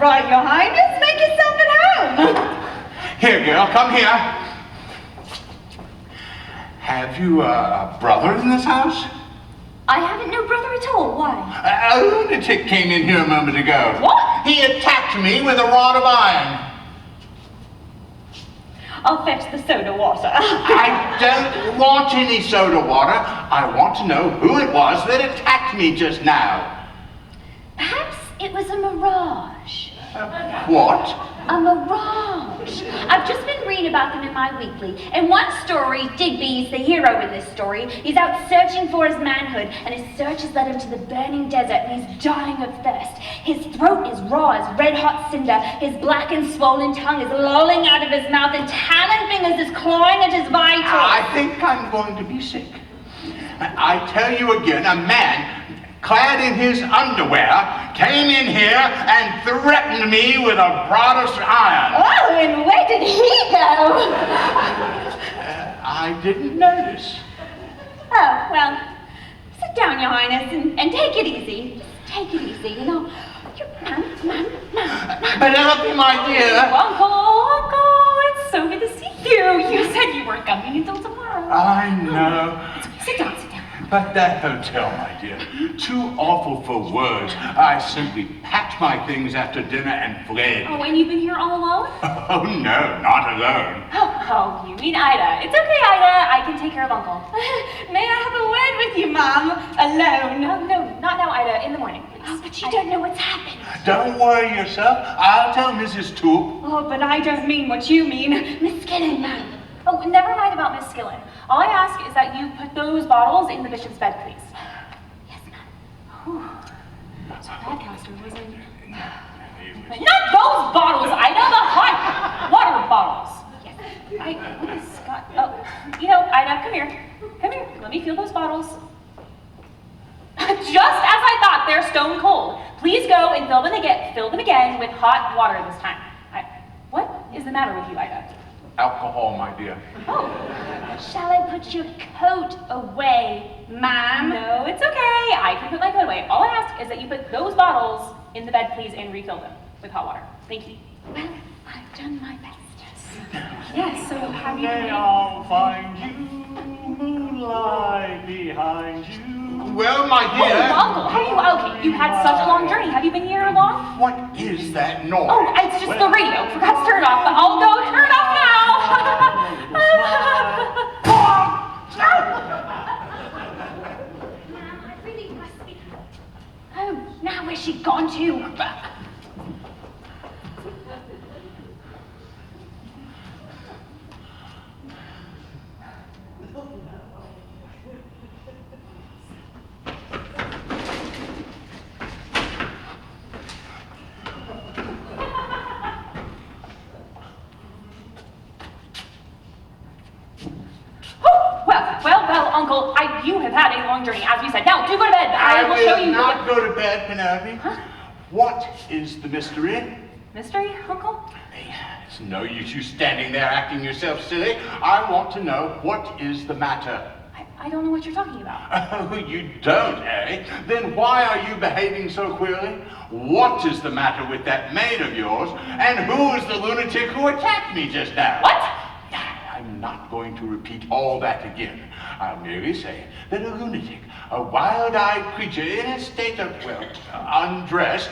B: right, Your Highness. Make yourself at home.
H: Here, girl, come here. Have you a brother in this house?
B: I haven't no brother at all. Why?
H: A lunatic came in here a moment ago.
B: What?
H: He attacked me with a rod of iron.
B: I'll fetch the soda water.
H: I don't want any soda water. I want to know who it was that attacked me just now.
B: Perhaps it was a mirage.
H: What?
B: A mirage. I've just been reading about them in my weekly. In one story, Digby's the hero in this story. He's out searching for his manhood, and his search has led him to the burning desert, and he's dying of thirst. His throat is raw as red-hot cinder. His black and swollen tongue is lolling out of his mouth, and talon fingers is clawing at his vitals.
H: I think I'm going to be sick. I tell you again, a man clad in his underwear came in here and threatened me with a rod of iron.
B: Oh, and where did he go?
H: I didn't notice.
B: Oh, well, sit down, Your Highness, and take it easy. Just take it easy, you know.
H: Penelope, my dear.
E: Uncle, it's so good to see you. You said you weren't coming until tomorrow.
H: I know.
E: Sit down, sit down.
H: But that hotel, my dear, too awful for words. I simply packed my things after dinner and fled.
E: Oh, and you've been here all alone?
H: Oh, no, not alone.
E: Oh, you mean Ida. It's okay, Ida. I can take care of Uncle.
B: May I have a word with you, Mom? Alone?
E: No, not now, Ida. In the morning, please.
B: Oh, but you don't know what's happened.
H: Don't worry yourself. I'll tell Mrs. Toop.
B: Oh, but I don't mean what you mean. Miss Skillen, Ma'am.
E: Oh, never mind about Miss Skillen. All I ask is that you put those bottles in the bishop's bed, please.
B: Yes, Ma'am.
E: So that caster wasn't... Not those bottles, Ida, the hot water bottles.
B: Yes.
E: What is Scott? Oh, you know, Ida, come here. Come here. Let me feel those bottles. Just as I thought, they're stone cold. Please go and fill them again with hot water this time. What is the matter with you, Ida?
H: Alcohol, my dear.
E: Oh.
B: Shall I put your coat away, Ma'am?
E: No, it's okay. I can put my coat away. All I ask is that you put those bottles in the bed, please, and refill them with hot water. Thank you.
B: Well, I've done my best.
E: Yes, so have you...
F: Someday I'll find you, moonlight behind you.
H: Well, my dear.
E: Oh, Uncle, how are you? Okay, you had such a long journey. Have you been here long?
H: What is that noise?
E: Oh, it's just the radio. Forgot to turn it off, but I'll go turn it off now.
B: Ma'am, I really must be... Oh, now where's she gone to?
E: Well, Uncle, you have had a long journey, as we said. Now, do go to bed. I will show you...
H: not go to bed, Penelope.
E: Huh?
H: What is the mystery?
E: Mystery, Uncle?
H: It's no use you standing there acting yourself silly. I want to know what is the matter.
E: I don't know what you're talking about.
H: Oh, you don't, eh? Then why are you behaving so queerly? What is the matter with that maid of yours? And who is the lunatic who attacked me just now?
E: What?
H: I'm not going to repeat all that again. I'll merely say that a lunatic, a wild-eyed creature in a state of, well, undress,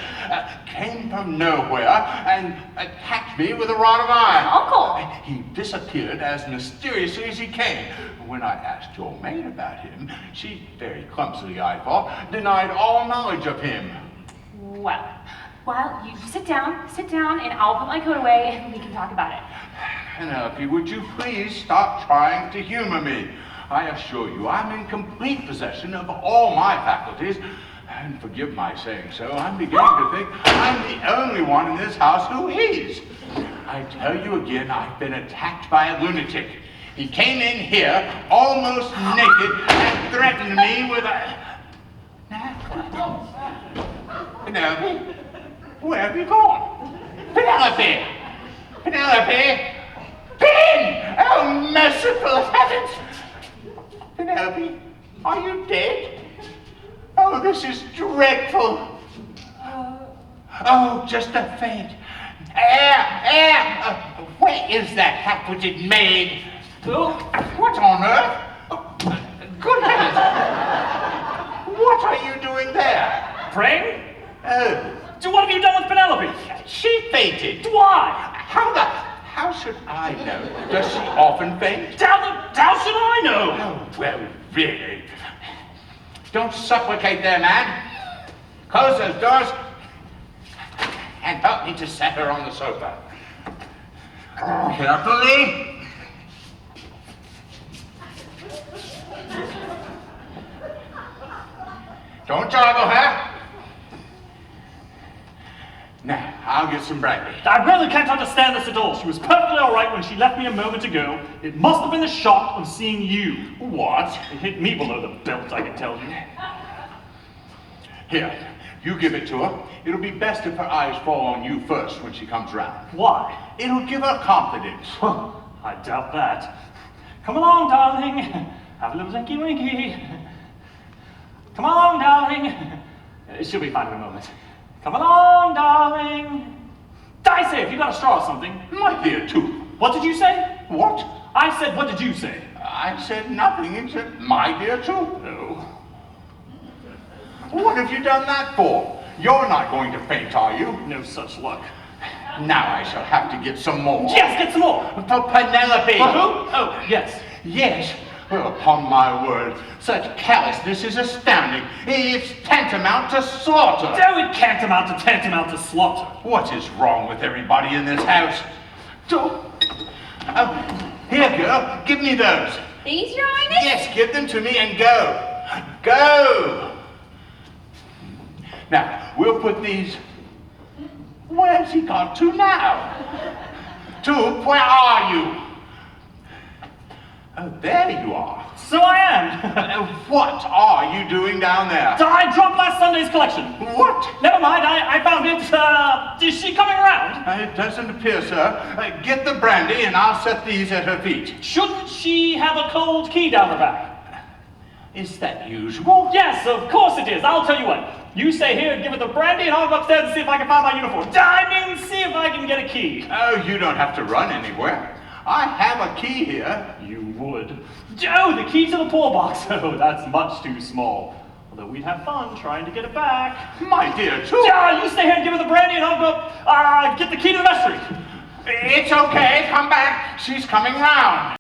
H: came from nowhere and attacked me with a rod of iron.
E: Uncle!
H: He disappeared as mysteriously as he came. When I asked your maid about him, she, very clumsily I thought, denied all knowledge of him.
E: Well, you sit down, and I'll put my coat away, and we can talk about it.
H: Penelope, would you please stop trying to humor me? I assure you, I'm in complete possession of all my faculties, and forgive my saying so, I'm beginning to think I'm the only one in this house who is. I tell you again, I've been attacked by a lunatic. He came in here, almost naked, and threatened me with a... Penelope, where have you gone? Penelope! Penelope! Pin! Oh, merciful heavens! Penelope, are you dead? Oh, this is dreadful. Oh, just a faint. Air! Where is that half-witted maid? Oh, what on earth? Oh, good heavens! What are you doing there?
F: Praying?
H: Oh,
F: What have you done with Penelope?
H: she fainted.
F: Why?
H: How should I know? Does she often faint?
F: How should I know?
H: Oh, well, really. Don't supplicate there, man. Close those doors and help me to set her on the sofa. Carefully. Don't joggle her. Now, I'll get some brandy.
F: I really can't understand this at all. She was perfectly all right when she left me a moment ago. It must have been the shock of seeing you.
H: What?
F: It hit me below the belt, I can tell you.
H: Here, you give it to her. It'll be best if her eyes fall on you first when she comes round.
F: Why?
H: It'll give her confidence.
F: I doubt that. Come along, darling. Have a little winky winky. Come along, darling. She'll be fine in a moment. Come along, darling. I say, if you got a straw or something.
H: My dear, too.
F: What did you say?
H: What?
F: I said, what did you say?
H: I said nothing except my dear, too.
F: No.
H: What have you done that for? You're not going to faint, are you?
F: No such luck.
H: Now I shall have to get some more.
F: Yes, get some more.
H: For Penelope.
F: For who? Oh, yes.
H: Yes. Well, upon my word, such callousness is astounding. It's tantamount to slaughter.
F: No, it can't amount to slaughter.
H: What is wrong with everybody in this house? Here, girl, give me those.
B: These, Your Highness?
H: Yes, give them to me and go. Go! Now, we'll put these... Where's he got to now? Toop, where are you? Oh, there you are.
F: So I am.
H: What are you doing down there?
F: I dropped last Sunday's collection.
H: What?
F: Never mind, I found it. Is she coming around?
H: It doesn't appear, sir. Get the brandy and I'll set these at her feet.
F: Shouldn't she have a cold key down her back?
H: Is that usual?
F: Yes, of course it is. I'll tell you what. You stay here and give her the brandy and I'll go upstairs and see if I can find my uniform. I mean, see if I can get a key.
H: Oh, you don't have to run anywhere. I have a key here.
F: You would. Oh, the key to the pool box. Oh, that's much too small. Although we'd have fun trying to get it back.
H: My dear, too.
F: You stay here and give her the brandy and I'll go get the key to the vestry.
H: It's okay. Come back. She's coming round.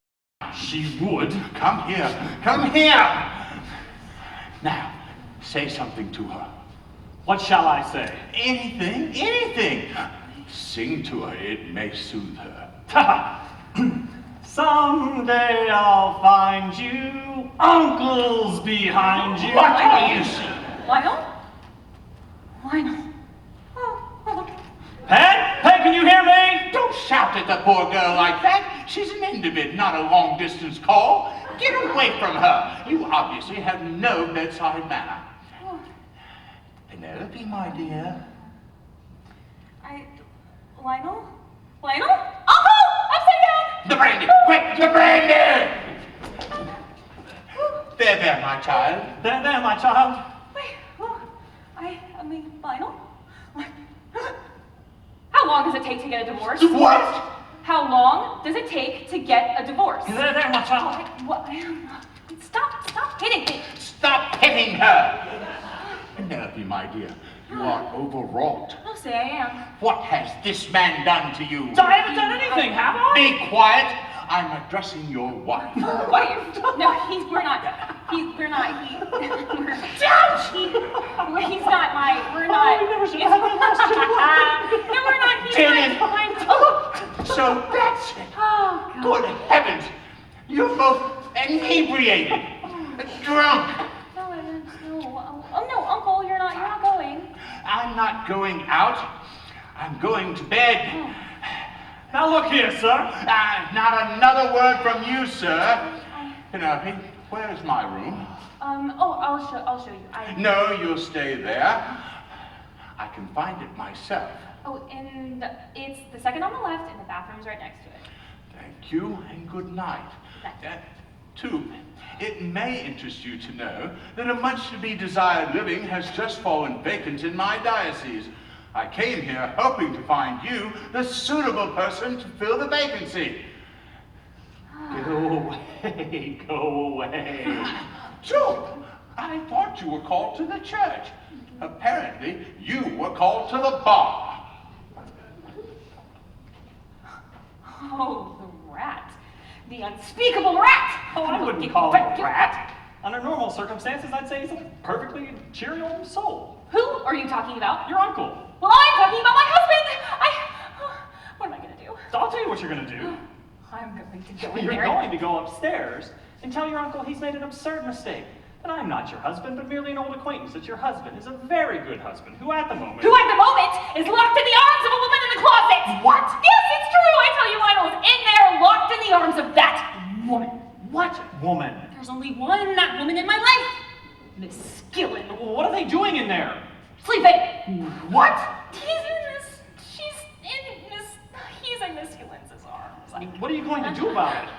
F: She would.
H: Come here. Come here. Now, say something to her.
F: What shall I say?
H: Anything, anything. Sing to her. It may soothe her.
F: Someday I'll find you, uncles behind you.
H: What are you saying?
B: Lionel? Lionel.
F: Pen? Pen, can you hear me?
H: Don't shout at the poor girl like that. She's an invalid, not a long-distance call. Get away from her. You obviously have no bedside manner. Penelope, my dear.
B: Lionel? Lionel? Uncle! Upside down!
H: The brandy! Quick, the brandy! There, my child.
F: There, my child.
B: Wait, look. I mean, Lionel? How long does it take to get a divorce?
H: What?
B: How long does it take to get a divorce?
F: There, my child.
B: What? Stop hitting me.
H: Stop hitting her! Penelope, my dear, you are overwrought.
B: I'll say I am.
H: What has this man done to you?
F: I haven't done anything, have I?
H: Be quiet. I'm addressing your wife.
B: What? No, we're not. We're not. He's not my. We're not.
F: we never should have had that last
B: No, we're not. He's
H: Janet.
B: my.
H: So that's it.
B: Oh, God.
H: Good heavens. You're both inebriated. Drunk.
B: No, I didn't. No. Oh no, Uncle, you're not going.
H: I'm not going out. I'm going to bed.
F: Now look here, sir.
H: Not another word from you, sir. Penelope, where's my room?
B: I'll show you.
H: No, you'll stay there. I can find it myself.
B: It's the second on the left, and the bathroom's right next to it.
H: Thank you, and good night. Two, it may interest you to know that a much-to-be-desired living has just fallen vacant in my diocese. I came here hoping to find you the suitable person to fill the vacancy.
F: Go away, go away.
H: Joe, I thought you were called to the church. Apparently, you were called to the bar.
E: Oh, the rat. The unspeakable rat!
F: Oh, I wouldn't call him a rat. Under normal circumstances, I'd say he's a perfectly cheery old soul.
E: Who are you talking about?
F: Your uncle.
E: Well, I'm talking about my husband! What am I gonna do?
F: I'll tell you what you're gonna do.
E: I'm going to go in
F: You're
E: there.
F: going to go upstairs and tell your uncle he's made an absurd mistake. That I'm not your husband, but merely an old acquaintance. That your husband is a very good husband, who at the moment...
E: Who at the moment is locked in the arms of a woman in the closet!
F: What?
E: Yes, it's true! I tell you, Lionel is in there, locked in the arms of that woman.
F: What woman?
E: There's only one that woman in my life. Miss Skillen.
F: What are they doing in there?
E: Sleeping.
F: What?
E: He's in Miss Skillens' arms.
F: What are you going to do about it?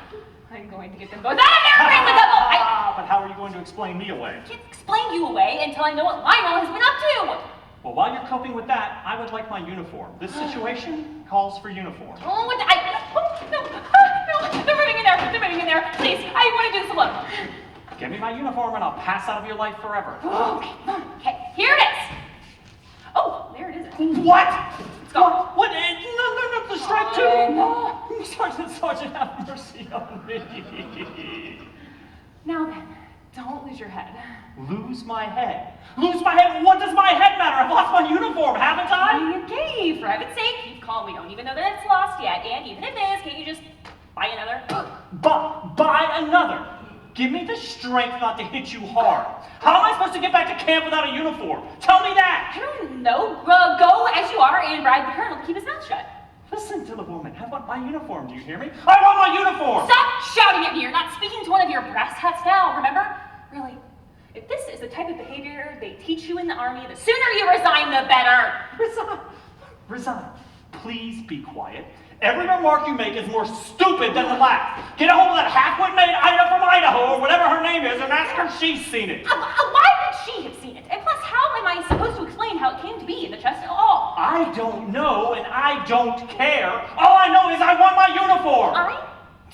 E: I'm going to get them both out of there and bring the devil!
F: But how are you going to explain me away?
E: I can't explain you away until I know what Lionel has been up to.
F: Well, while you're coping with that, I would like my uniform. This situation calls for uniform.
E: Oh, no, they're moving in there, Please, I want to do this alone.
F: Give me my uniform and I'll pass out of your life forever.
E: Okay, here it is. Oh, there it is.
F: What?
E: Let's go.
F: What? No, the strike too. Sergeant, have mercy on me.
E: Now then, don't lose your head.
F: Lose my head? Lose my head? What does my head matter? I've lost my uniform, haven't I?
E: Okay, for heaven's sake, keep calm. We don't even know that it's lost yet. And even if it is, can't you just buy another?
F: Buy another? Give me the strength not to hit you hard. How am I supposed to get back to camp without a uniform? Tell me that!
E: I don't know. Go as you are and bribe the colonel to keep his mouth shut.
F: Listen to the woman. I want my uniform. Do you hear me? I want my uniform!
E: Stop shouting at me. You're not speaking to one of your brass hats now, remember? Really, if this is the type of behavior they teach you in the army, the sooner you resign, the better.
F: Resign. Please be quiet. Every remark you make is more stupid than the last. Get a hold of that half-wit maid Ida from Idaho, or whatever her name is, and ask her if she's seen it.
E: Why would she have seen it? And plus, how am I supposed to explain how it came to be in the chest at all?
F: I don't know, and I don't care. All I know is I want my uniform.
E: I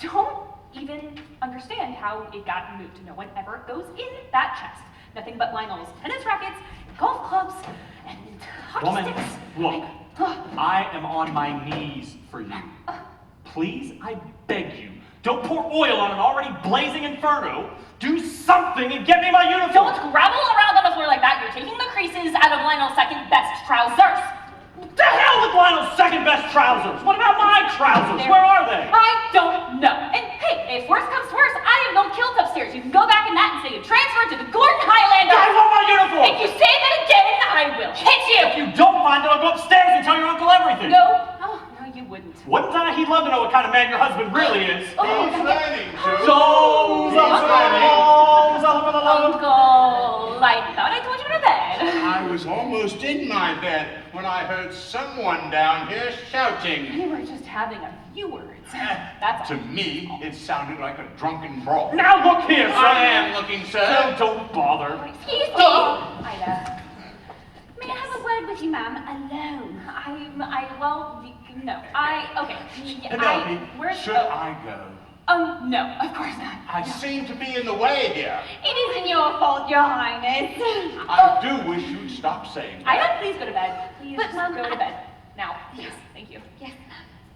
E: don't even understand how it got moved. No one ever goes in that chest. Nothing but Lionel's tennis rackets, golf clubs, and hockey
F: Woman,
E: sticks.
F: look, I am on my knees for you. Please, I beg you, don't pour oil on an already blazing inferno. Do something and get me my uniform.
E: Don't grovel around on the floor like that. You're taking the creases out of Lionel's second best trousers.
F: The hell with Lionel's second best trousers? What about my trousers? Where are they?
E: I don't know. And hey, if worse comes to worse, I have no kilt upstairs. You can go back in that and say you transferred to the Gordon Highlander.
F: I want my uniform.
E: If you say that again, I will hit you.
F: If you don't find it, I'll go upstairs and tell your uncle everything.
E: No, you wouldn't.
F: Wouldn't I? He'd love to know what kind of man your husband really is.
H: He's learning to.
F: Souls up for the love.
E: Uncle, I thought I told you to bed.
H: I was almost in my bed when I heard someone down here shouting.
E: We were just having a few words. That's
H: To me, it sounded like a drunken brawl.
F: Now look here, sir.
H: I am looking, sir.
F: Don't bother.
B: Excuse me. Ida. May I have a word with you, ma'am, alone?
E: Okay.
H: Should I go?
E: No, of course not.
H: I seem to be in the way here.
B: It isn't your fault, Your Highness.
H: I do wish you'd stop saying that.
E: Ida, please go to bed. Please go to bed. Now. Yes, thank you.
B: Yes.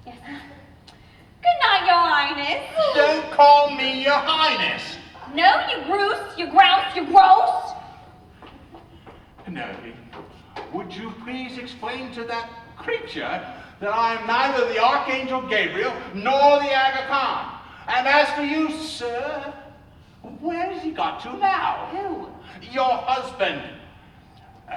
B: Good night, Your Highness.
H: Don't call me your highness.
B: No, you grouse, you grouse, you gross.
H: Penelope, would you please explain to that creature that I'm neither the Archangel Gabriel nor the Aga Khan? And as for you, sir, where has he got to now?
E: Who?
H: Your husband.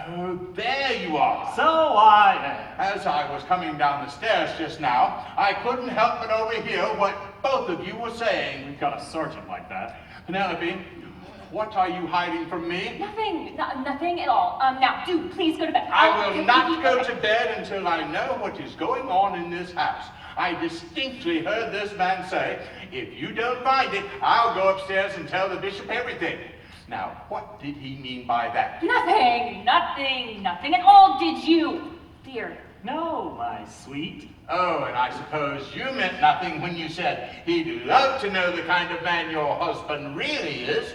H: Oh, there you are.
F: So I
H: As I was coming down the stairs just now, I couldn't help but overhear what both of you were saying.
F: We've got a sergeant like that.
H: Penelope, what are you hiding from me?
E: Nothing at all. Now, do please go to bed.
H: I will not go to bed until I know what is going on in this house. I distinctly heard this man say, if you don't find it, I'll go upstairs and tell the bishop everything. Now, what did he mean by that?
E: Nothing at all, did you? Dear.
F: No, my sweet.
H: Oh, and I suppose you meant nothing when you said he'd love to know the kind of man your husband really is.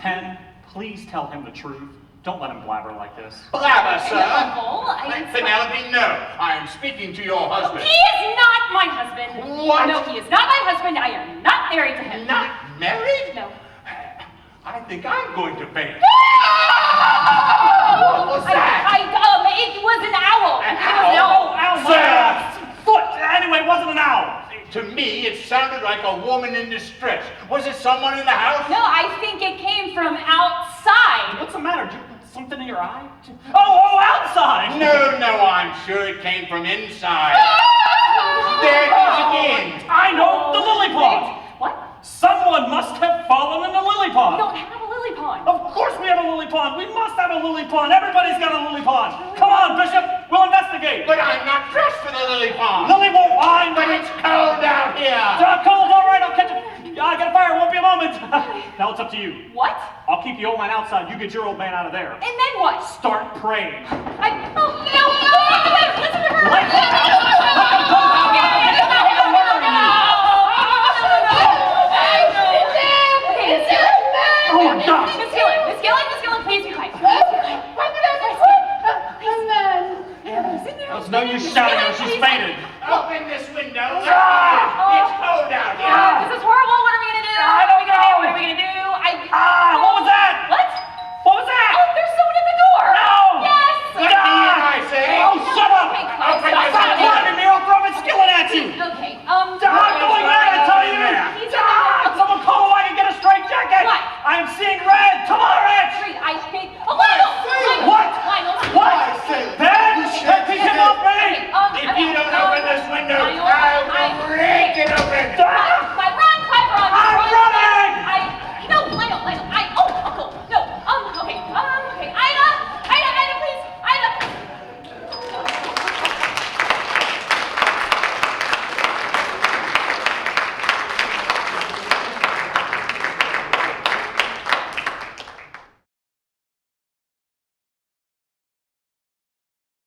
F: Pen, please tell him the truth. Don't let him blabber like this.
H: Blabber, sir.
E: Uncle,
H: Penelope, no. I am speaking to your husband.
E: He is not my husband.
H: What?
E: No, he is not my husband. I am not married to him.
H: Not married?
E: No.
H: I think I'm going to faint.
E: What
H: was that?
E: It was an owl.
H: An
E: It was an
H: owl?
E: owl.
F: Sir! Foot! Anyway, it wasn't an owl.
H: To me, it sounded like a woman in distress. Was it someone in the house?
E: No, I think it came from outside.
F: What's the matter? Something in your eye? Oh, outside!
H: No, I'm sure it came from inside. There it is again.
F: I know, the lily pond.
E: What?
F: Someone must have fallen in the lily
E: We
F: pond.
E: don't have a lily pond.
F: Of course we have a lily pond. We must have a lily pond. Everybody's got a lily pond. Come on, Bishop. We'll investigate.
H: But I'm not dressed for the lily pond.
F: Lily won't mind.
H: But it's cold out here.
F: Cold, all right. I'll catch it. I got a fire. Won't be a moment. Now it's up to you.
E: What?
F: I'll keep the old man outside. You get your old man out of there.
E: And then what?
F: Start praying.
E: No, listen to her.
F: Like that. Oh my gosh.
E: Miss Gillen, please be quiet.
F: There's no use shouting her. She's fainted.
H: Open this window.
F: Ah!
H: It's